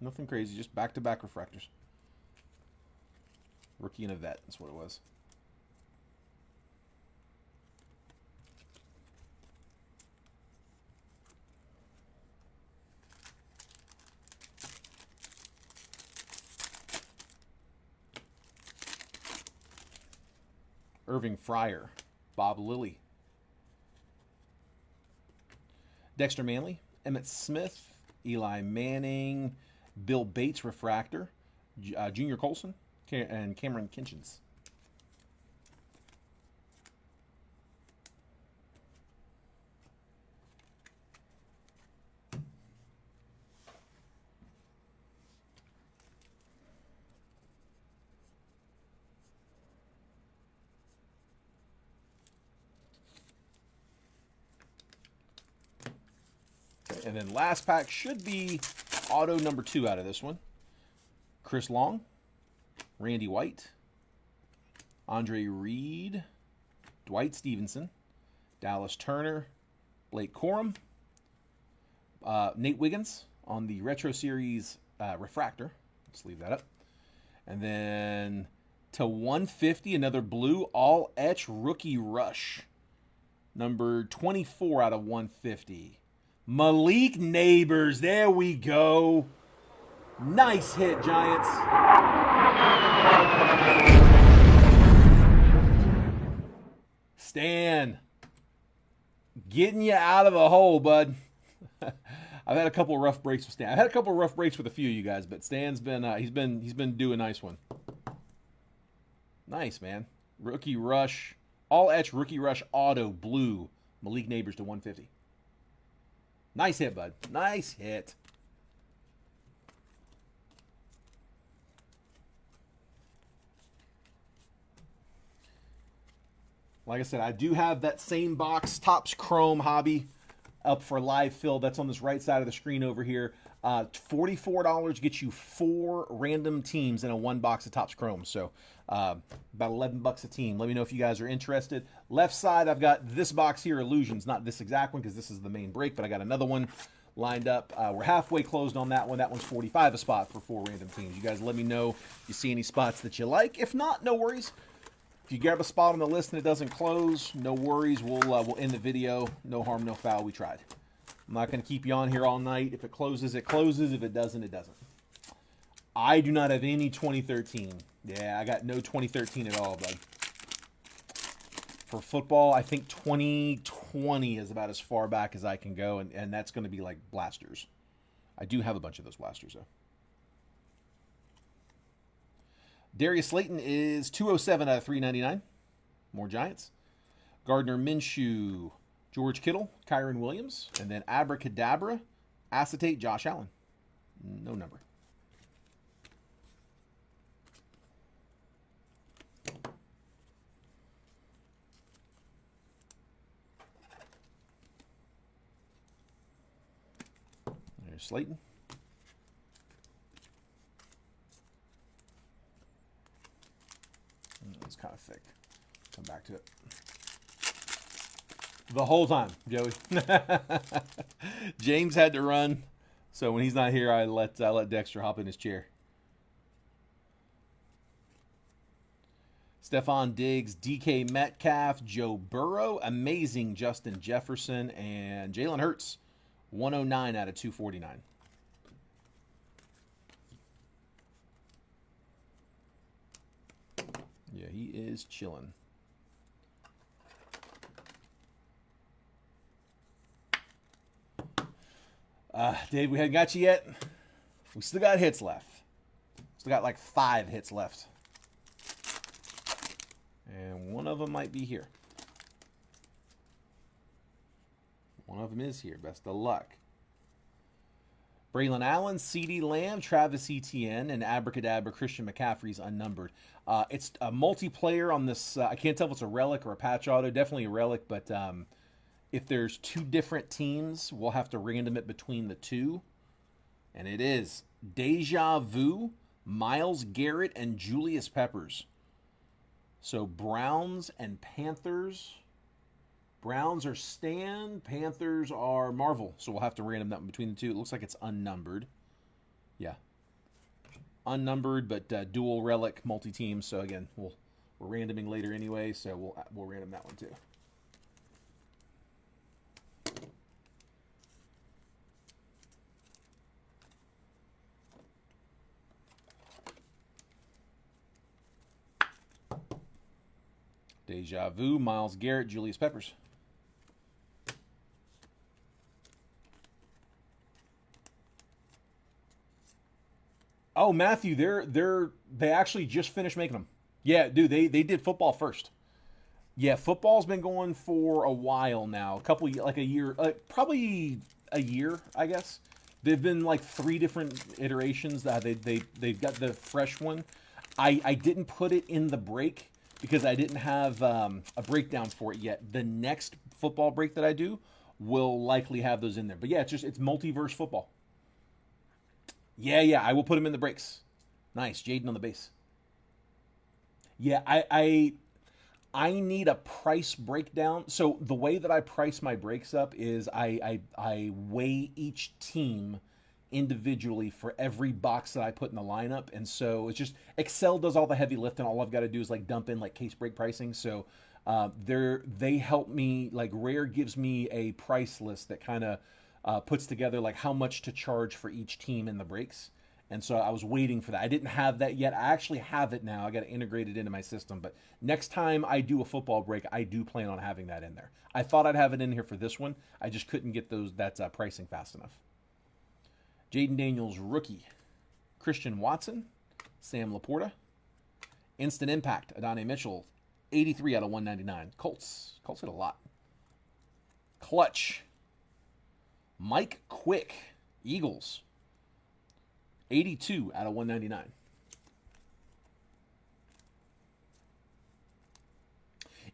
Nothing crazy, just back-to-back refractors. Rookie and a vet, that's what it was. Irving Fryer, Bob Lilly. Dexter Manley, Emmett Smith, Eli Manning, Bill Bates, refractor, Junior Colson, and Cameron Kinchins. Okay, and then last pack should be auto number 2 out of this one. Chris Long, Randy White, Andre Reed, Dwight Stevenson, Dallas Turner, Blake Corum, Nate Wiggins on the Retro Series refractor. Let's leave that up. And then to 150, another blue all-etch rookie rush. Number 24 out of 150. Malik Neighbors. There we go. Nice hit, Giants. Stan, getting you out of a hole, bud. I've had a couple of rough breaks with Stan. I've had a couple of rough breaks with a few of you guys, but Stan's been he's been doing a nice one. Nice, man. Rookie rush, all etch rookie rush auto blue. Malik Neighbors to 150. Nice hit, bud. Nice hit. Like I said, I do have that same box, Topps Chrome Hobby, up for live fill. That's on this right side of the screen over here. $44 gets you 4 random teams in a 1 box of Topps Chrome. So about $11 a team. Let me know if you guys are interested. Left side, I've got this box here, Illusions. Not this exact one because this is the main break, but I got another one lined up. We're halfway closed on that one. That one's $45 a spot for 4 random teams. You guys let me know if you see any spots that you like. If not, no worries. If you grab a spot on the list and it doesn't close, no worries. We'll end the video. No harm, no foul. We tried. I'm not going to keep you on here all night. If it closes, it closes. If it doesn't, it doesn't. I do not have any 2013. Yeah, I got no 2013 at all, bud. For football, I think 2020 is about as far back as I can go, and that's going to be like blasters. I do have a bunch of those blasters, though. Darius Slayton is 207 out of 399. More Giants. Gardner Minshew, George Kittle, Kyron Williams, and then Abracadabra, Acetate, Josh Allen. No number. There's Slayton. It's kind of thick. Come back to it. The whole time, Joey. James had to run, so when he's not here, I let Dexter hop in his chair. Stephon Diggs, DK Metcalf, Joe Burrow, amazing Justin Jefferson, and Jalen Hurts, 109 out of 249. Yeah, he is chilling. Dave, we hadn't got you yet. We still got hits left. Still got like 5 hits left. And one of them might be here. One of them is here. Best of luck. Braylon Allen, CeeDee Lamb, Travis Etienne, and Abracadabra Christian McCaffrey's unnumbered. It's a multiplayer on this. I can't tell if it's a relic or a patch auto. Definitely a relic, but if there's 2 different teams, we'll have to random it between the 2. And it is Deja Vu, Myles Garrett, and Julius Peppers. So Browns and Panthers. Browns are Stan, Panthers are Marvel. So we'll have to random that between the 2. It looks like it's unnumbered. Yeah. Unnumbered, but dual relic multi-team. So again, we're randoming later anyway, so we'll random that one too. Deja Vu, Myles Garrett, Julius Peppers. Oh, Matthew, they actually just finished making them. Yeah, dude, they did football first. Yeah, football's been going for a while now. Like a year, probably a year, I guess. They've been like 3 different iterations. They've got the fresh one. I didn't put it in the break because I didn't have a breakdown for it yet. The next football break that I do will likely have those in there. But yeah, it's multiverse football. Yeah, I will put him in the breaks. Nice, Jaden on the base. Yeah, I need a price breakdown. So the way that I price my breaks up is I weigh each team individually for every box that I put in the lineup. And so it's just Excel does all the heavy lifting. All I've got to do is like dump in like case break pricing. So they help me. Like Rare gives me a price list that kind of puts together like how much to charge for each team in the breaks. And so I was waiting for that. I didn't have that yet. I actually have it now. I got to integrate it into my system. But next time I do a football break, I do plan on having that in there. I thought I'd have it in here for this one. I just couldn't get that pricing fast enough. Jaden Daniels rookie. Christian Watson, Sam Laporta. Instant Impact, Adonai Mitchell, 83 out of 199. Colts hit a lot. Clutch, Mike Quick, Eagles, 82 out of 199.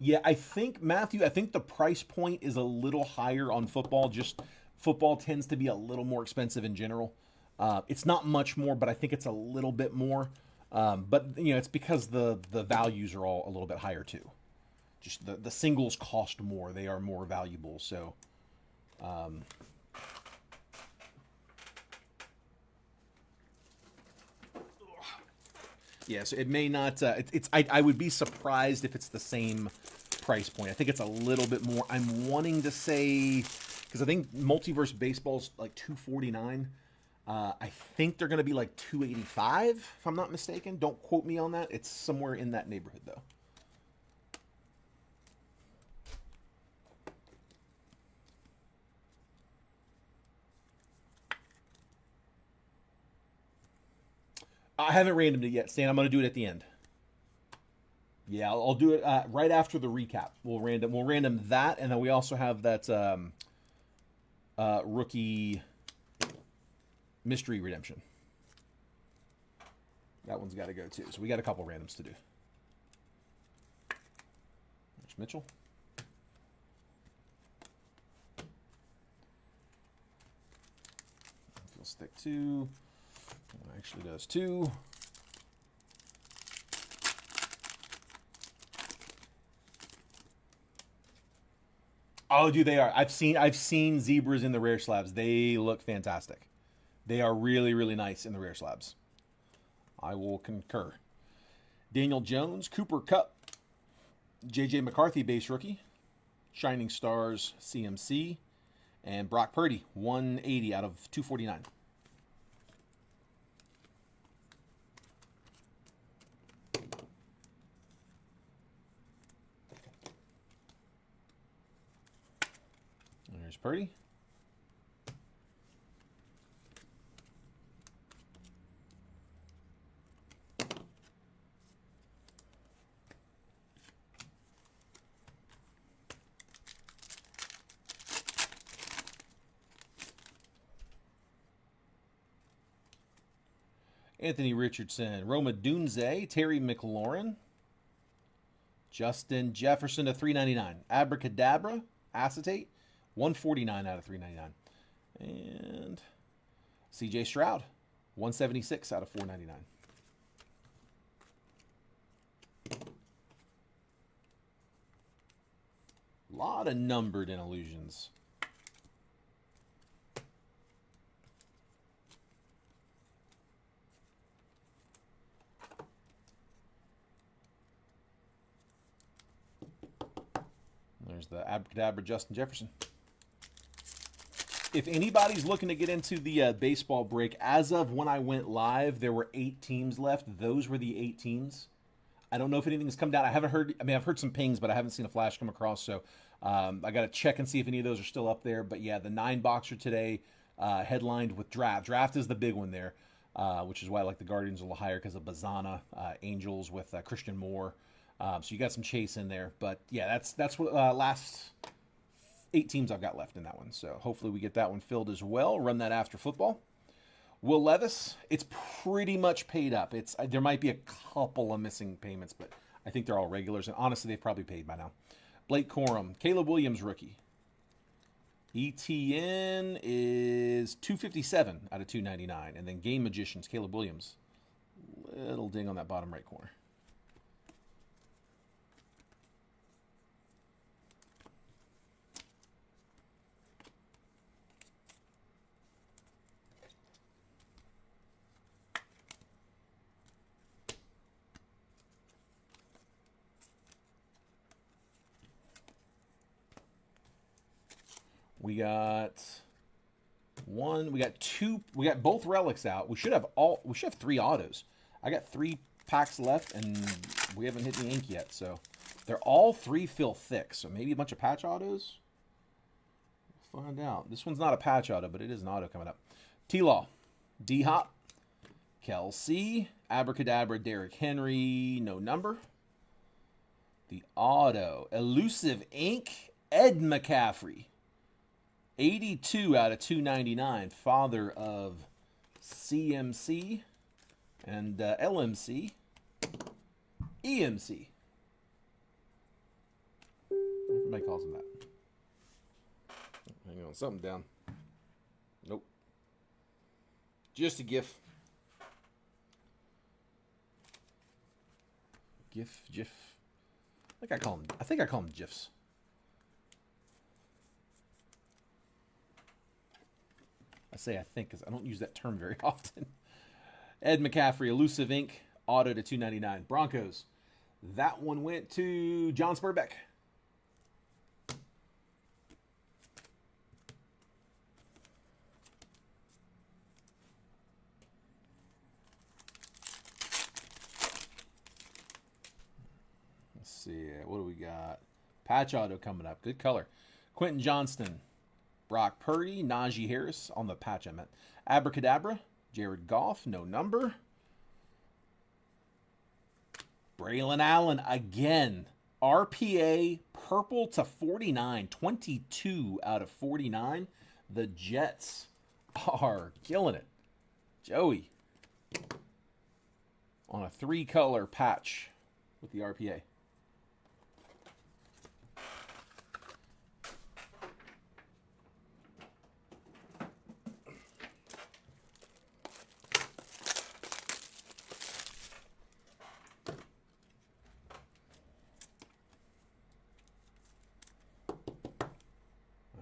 Yeah, I think, Matthew, the price point is a little higher on football. Just football tends to be a little more expensive in general. It's not much more, but I think it's a little bit more. But, it's because the values are all a little bit higher, too. Just the singles cost more. They are more valuable, so... Yeah, so it may not. I would be surprised if it's the same price point. I think it's a little bit more. I'm wanting to say, because I think Multiverse Baseball's like $249. I think they're going to be like $285, if I'm not mistaken. Don't quote me on that. It's somewhere in that neighborhood, though. I haven't randomed it yet, Stan. I'm going to do it at the end. Yeah, I'll do it right after the recap. We'll random that, and then we also have that rookie mystery redemption. That one's got to go too. So we got a couple randoms to do. There's Mitchell. He'll stick 2. Actually does 2. Oh, dude, they are. I've seen zebras in the rare slabs. They look fantastic. They are really, really nice in the rare slabs. I will concur. Daniel Jones, Cooper Kupp, J.J. McCarthy, base rookie, Shining Stars, CMC, and Brock Purdy, 180 out of 249. There's Purdy. Anthony Richardson, Roma Dunze, Terry McLaurin, Justin Jefferson to 399. Abracadabra, Acetate, 149 out of 399. And CJ Stroud, 176 out of 499. A lot of numbered in illusions. There's the Abracadabra Justin Jefferson. If anybody's looking to get into the baseball break, as of when I went live, there were 8 teams left. Those were the 8 teams. I don't know if anything's come down. I've heard some pings, but I haven't seen a flash come across. So I got to check and see if any of those are still up there. But yeah, the 9-boxer today, headlined with Draft. Draft is the big one there, which is why I like the Guardians a little higher because of Bazana, Angels with Christian Moore. So you got some chase in there. But yeah, that's what last 8 teams I've got left in that one. So hopefully we get that one filled as well. Run that after football. Will Levis, it's pretty much paid up. There might be a couple of missing payments, but I think they're all regulars. And honestly, they've probably paid by now. Blake Corum, Caleb Williams rookie. ETN is 257 out of 299. And then Game Magicians, Caleb Williams. Little ding on that bottom right corner. We got 2, we got both relics out. We should have 3 autos. I got 3 packs left and we haven't hit the ink yet, so they're all 3 fill thick, so maybe a bunch of patch autos. We'll find out. This one's not a patch auto, but it is an auto coming up. T-Law, D-Hop, Kelsey, Abracadabra, Derrick Henry, no number. The auto, Elusive Ink, Ed McCaffrey. 82 out of 299, father of CMC and LMC, EMC. Everybody calls him that. Hang on, something down. Nope. Just a GIF. GIF. I think I call them GIFs. I say I think because I don't use that term very often. Ed McCaffrey, Elusive Ink, auto to 299. Broncos. That one went to John Spurbeck. Let's see. What do we got? Patch auto coming up. Good color. Quentin Johnston. Brock Purdy, Najee Harris on the patch I meant. Abracadabra, Jared Goff, no number. Braylon Allen again. RPA, purple to 49, 22 out of 49. The Jets are killing it. Joey on a 3-color patch with the RPA.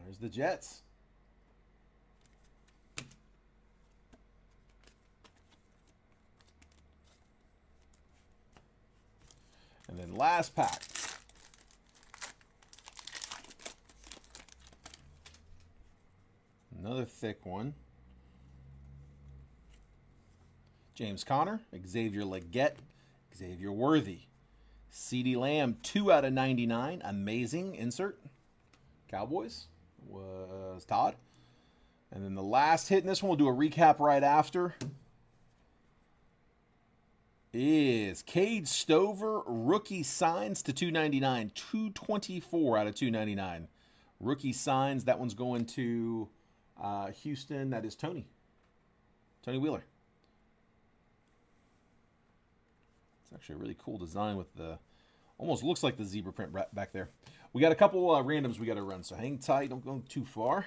There's the Jets. And then last pack. Another thick one. James Conner, Xavier Legette, Xavier Worthy. CeeDee Lamb, 2 out of 99. Amazing insert. Cowboys was Todd. And then the last hit in this one, we'll do a recap right after, is Cade Stover, rookie signs to 299. 224 out of 299. Rookie signs. That one's going to Houston. That is Tony Wheeler. It's actually a really cool design with the, almost looks like the zebra print back there. We got a couple randoms we got to run, so hang tight. Don't go too far.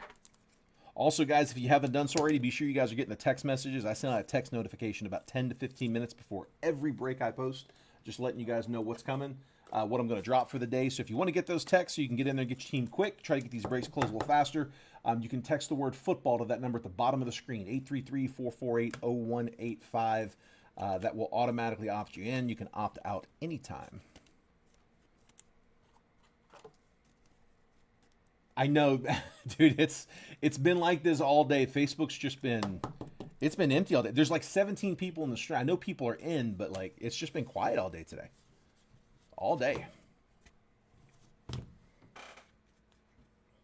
Also, guys, if you haven't done so already, be sure you guys are getting the text messages. I send out a text notification about 10 to 15 minutes before every break I post, just letting you guys know what's coming, what I'm going to drop for the day. So if you want to get those texts so you can get in there and get your team quick, try to get these breaks closed a little faster, you can text the word football to that number at the bottom of the screen, 833-448-0185. That will automatically opt you in. You can opt out anytime. I know, dude, it's been like this all day. Facebook's just been, it's been empty all day. There's like 17 people in the stream. I know people are in, but like it's just been quiet all day today. All day.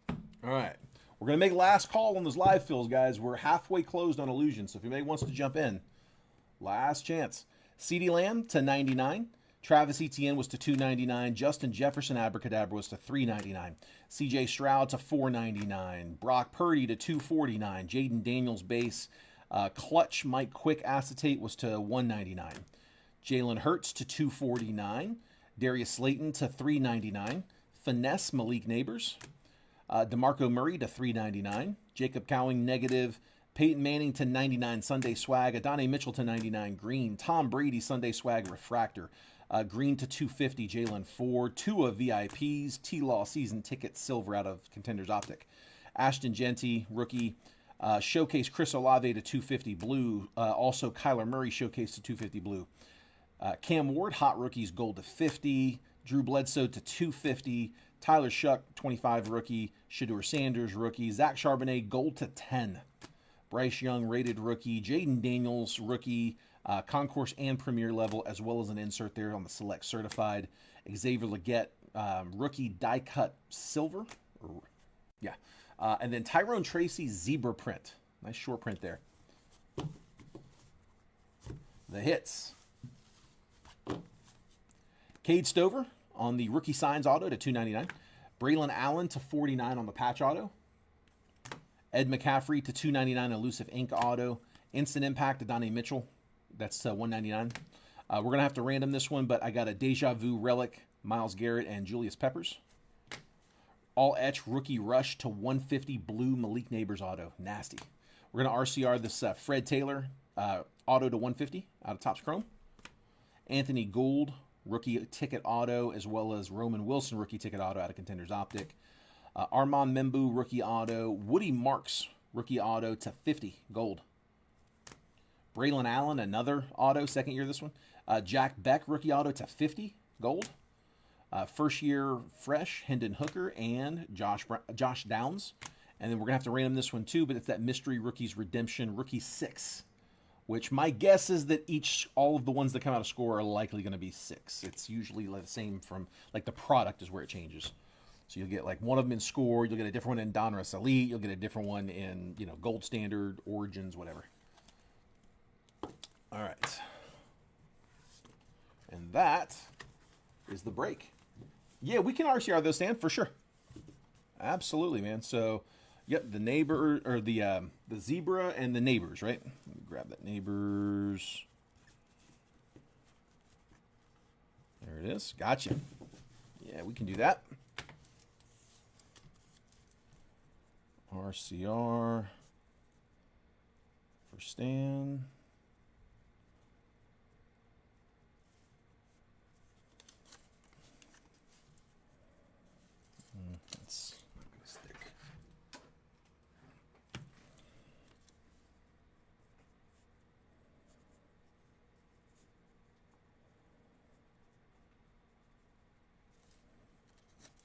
All right. We're going to make last call on those live fills, guys. We're halfway closed on Illusion, so if anybody wants to jump in, last chance. CeeDee Lamb to 99. Travis Etienne was to 299. Justin Jefferson Abracadabra was to 399. CJ Stroud to 499. Brock Purdy to 249. Jaden Daniels base. Clutch Mike Quick acetate was to 199. Jalen Hurts to 249. Darius Slayton to 399. Finesse Malik Neighbors. DeMarco Murray to 399. Jacob Cowing negative. Peyton Manning to 99 Sunday Swag. Adonai Mitchell to 99 Green. Tom Brady Sunday Swag Refractor. Green to 250 Jalen Ford. Tua VIPs. T-Law season ticket silver out of Contenders Optic. Ashton Genty rookie. Showcase Chris Olave to 250 blue. Also Kyler Murray showcase to 250 blue. Cam Ward hot rookies gold to 50. Drew Bledsoe to 250. Tyler Shuck 25 rookie. Shedeur Sanders rookie. Zach Charbonnet gold to 10. Bryce Young, rated rookie. Jaden Daniels, rookie. Concourse and Premier level, as well as an insert there on the Select Certified. Xavier Legette, rookie die cut silver. And then Tyrone Tracy, zebra print. Nice short print there. The hits. Cade Stover on the rookie signs auto to $2.99. Braylon Allen to $49 on the patch auto. Ed McCaffrey to $2.99 elusive ink auto. Instant Impact to Donnie Mitchell. That's $1.99. We're going to have to random this one, but I got a Deja Vu Relic, Myles Garrett, and Julius Peppers. All Etch Rookie Rush to $150 blue Malik Neighbors auto. Nasty. We're going to RCR this Fred Taylor auto to $150 out of Topps Chrome. Anthony Gould rookie ticket auto, as well as Roman Wilson rookie ticket auto out of Contenders Optic. Armand Membu rookie auto. Woody Marks rookie auto to $50 gold. Braylon Allen, another auto, second year this one. Jack Beck rookie auto to $50 gold. First year fresh, Hendon Hooker and Josh Downs. And then we're going to have to random this one too, but it's that Mystery Rookies Redemption Rookie 6. Which my guess is that all of the ones that come out of Score are likely going to be 6. It's usually the same from, like the product is where it changes. So you'll get like one of them in Score, you'll get a different one in Donruss Elite, you'll get a different one in, Gold Standard, Origins, whatever. All right. And that is the break. Yeah, we can RCR those, Stan, for sure. Absolutely, man. So, yep, the neighbor, or the zebra and the neighbors, right? Let me grab that neighbors. There it is. Gotcha. Yeah, we can do that. RCR for Stan. That's not going to stick.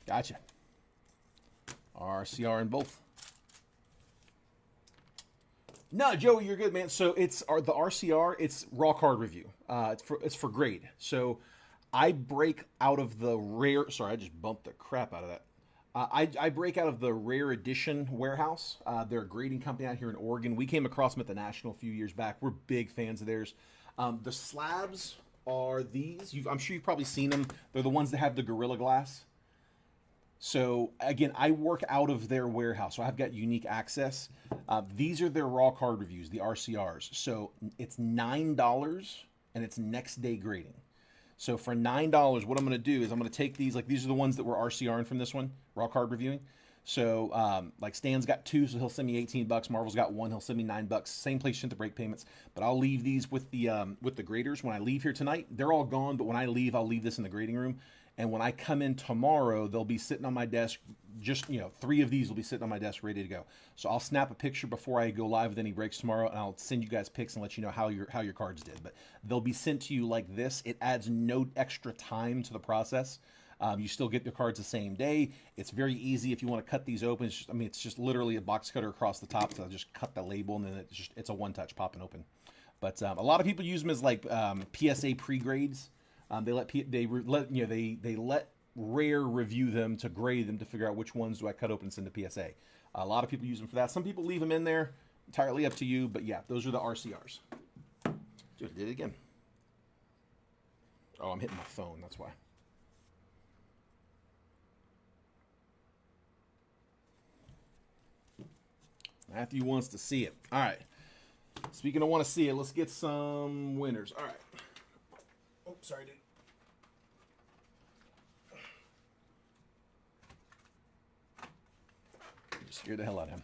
Gotcha. RCR in both. No, Joey, you're good, man. So it's the RCR. It's raw card review. It's for grade. So I break out of the rare. Sorry, I just bumped the crap out of that. I break out of the rare edition warehouse. They're a grading company out here in Oregon. We came across them at the National a few years back. We're big fans of theirs. The slabs are these. I'm sure you've probably seen them. They're the ones that have the Gorilla Glass. So, again, I work out of their warehouse, so I've got unique access. These are their raw card reviews, the RCRs. So, it's $9, and it's next day grading. So, for $9, what I'm going to do is I'm going to take these, like these are the ones that we're RCRing from this one, raw card reviewing. So, like Stan's got 2, so he'll send me $18. Marvel's got 1, he'll send me $9. Same place sent the break payments. But I'll leave these with the graders. When I leave here tonight, they're all gone, but when I leave, I'll leave this in the grading room. And when I come in tomorrow, they'll be sitting on my desk. Just, 3 of these will be sitting on my desk ready to go. So I'll snap a picture before I go live with any breaks tomorrow, and I'll send you guys pics and let you know how your cards did. But they'll be sent to you like this. It adds no extra time to the process. You still get your cards the same day. It's very easy if you want to cut these open. It's just literally a box cutter across the top. So I'll just cut the label, and then it's a one-touch pop and open. But a lot of people use them as like PSA pre-grades. They let Rare review them to grade them to figure out which ones do I cut open and send to PSA. A lot of people use them for that. Some people leave them in there. Entirely up to you. But yeah, those are the RCRs. Dude, I did it again. Oh, I'm hitting my phone. That's why. Matthew wants to see it. All right. Speaking of want to see it, let's get some winners. All right. Oh, sorry, dude. You scared the hell out of him.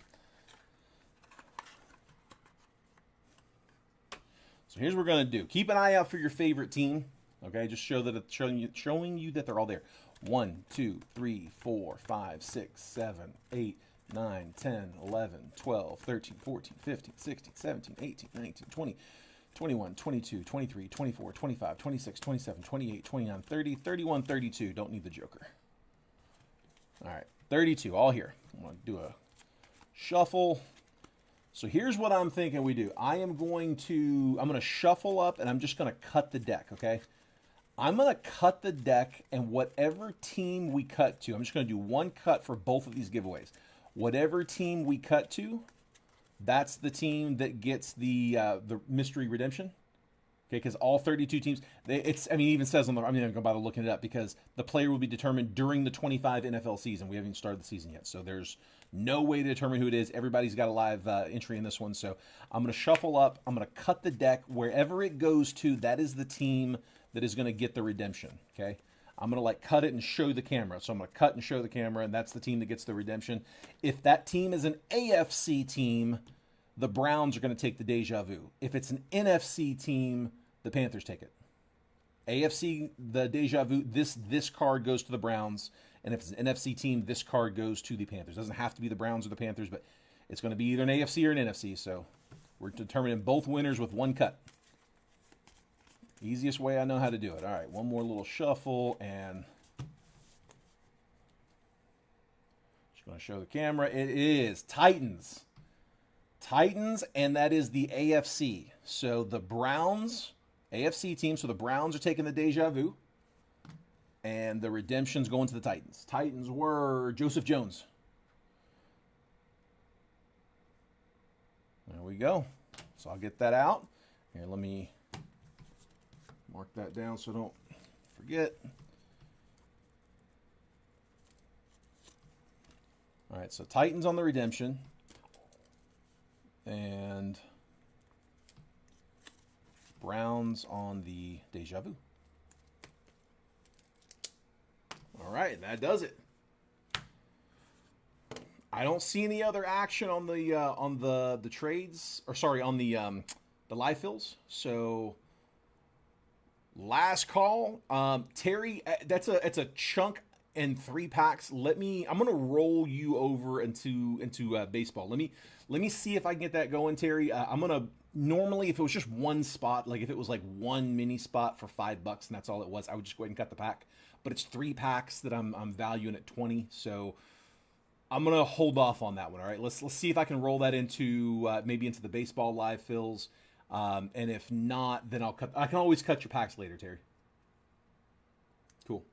So here's what we're going to do. Keep an eye out for your favorite team. Okay, just show that it's showing you that they're all there. 1, 2, 3, 4, 5, 6, 7, 8, 9, 10, 11, 12, 13, 14, 15, 16, 17, 18, 19, 20, 21, 22, 23, 24, 25, 26, 27, 28, 29, 30, 31, 32. Don't need the Joker. All right, 32, all here. I'm going to do a shuffle. So here's what I'm thinking we do. I'm going to shuffle up, and I'm just going to cut the deck, okay? I'm going to cut the deck, and whatever team we cut to, I'm just going to do one cut for both of these giveaways. Whatever team we cut to, that's the team that gets the mystery redemption. Okay, because all 32 teams, I mean, it even says on the, I'm not even going to bother looking it up because the player will be determined during the 25 NFL season. We haven't even started the season yet, so there's no way to determine who it is. Everybody's got a live entry in this one, so I'm going to shuffle up. I'm going to cut the deck. Wherever it goes to, that is the team that is going to get the redemption, okay? I'm going to like cut it and show the camera. So I'm going to cut and show the camera, and that's the team that gets the redemption. If that team is an AFC team, the Browns are going to take the deja vu. If it's an NFC team, the Panthers take it. AFC, the deja vu, this card goes to the Browns. And if it's an NFC team, this card goes to the Panthers. It doesn't have to be the Browns or the Panthers, but it's going to be either an AFC or an NFC. So we're determining both winners with one cut. Easiest way I know how to do it. All right, one more little shuffle, and just going to show the camera. It is Titans. Titans, and that is the AFC. So the Browns, AFC team, so the Browns are taking the deja vu, and the redemption's going to the Titans. Titans were Joseph Jones. There we go. So I'll get that out. Here, let me mark that down so I don't forget. All right, so Titans on the redemption. And Browns on the deja vu. All right, that does it. I don't see any other action on the trades, or sorry, on the live fills. So last call, Terry. It's a chunk in 3 packs. I'm gonna roll you over into baseball. Let me see if I can get that going, Terry. I'm gonna normally, if it was just one spot, like if it was like one mini spot for $5 and that's all it was, I would just go ahead and cut the pack. But it's 3 packs that I'm valuing at 20, so I'm gonna hold off on that one. All right, let's see if I can roll that into maybe into the baseball live fills, and if not, then I can always cut your packs later, Terry. Cool.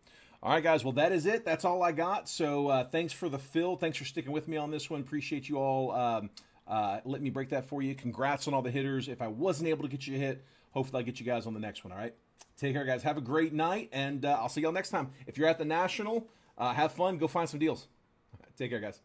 All right, guys. Well, that is it. That's all I got. So thanks for the fill. Thanks for sticking with me on this one. Appreciate you all letting me break that for you. Congrats on all the hitters. If I wasn't able to get you a hit, hopefully I'll get you guys on the next one. All right. Take care, guys. Have a great night, and I'll see y'all next time. If you're at the National, have fun. Go find some deals. Take care, guys.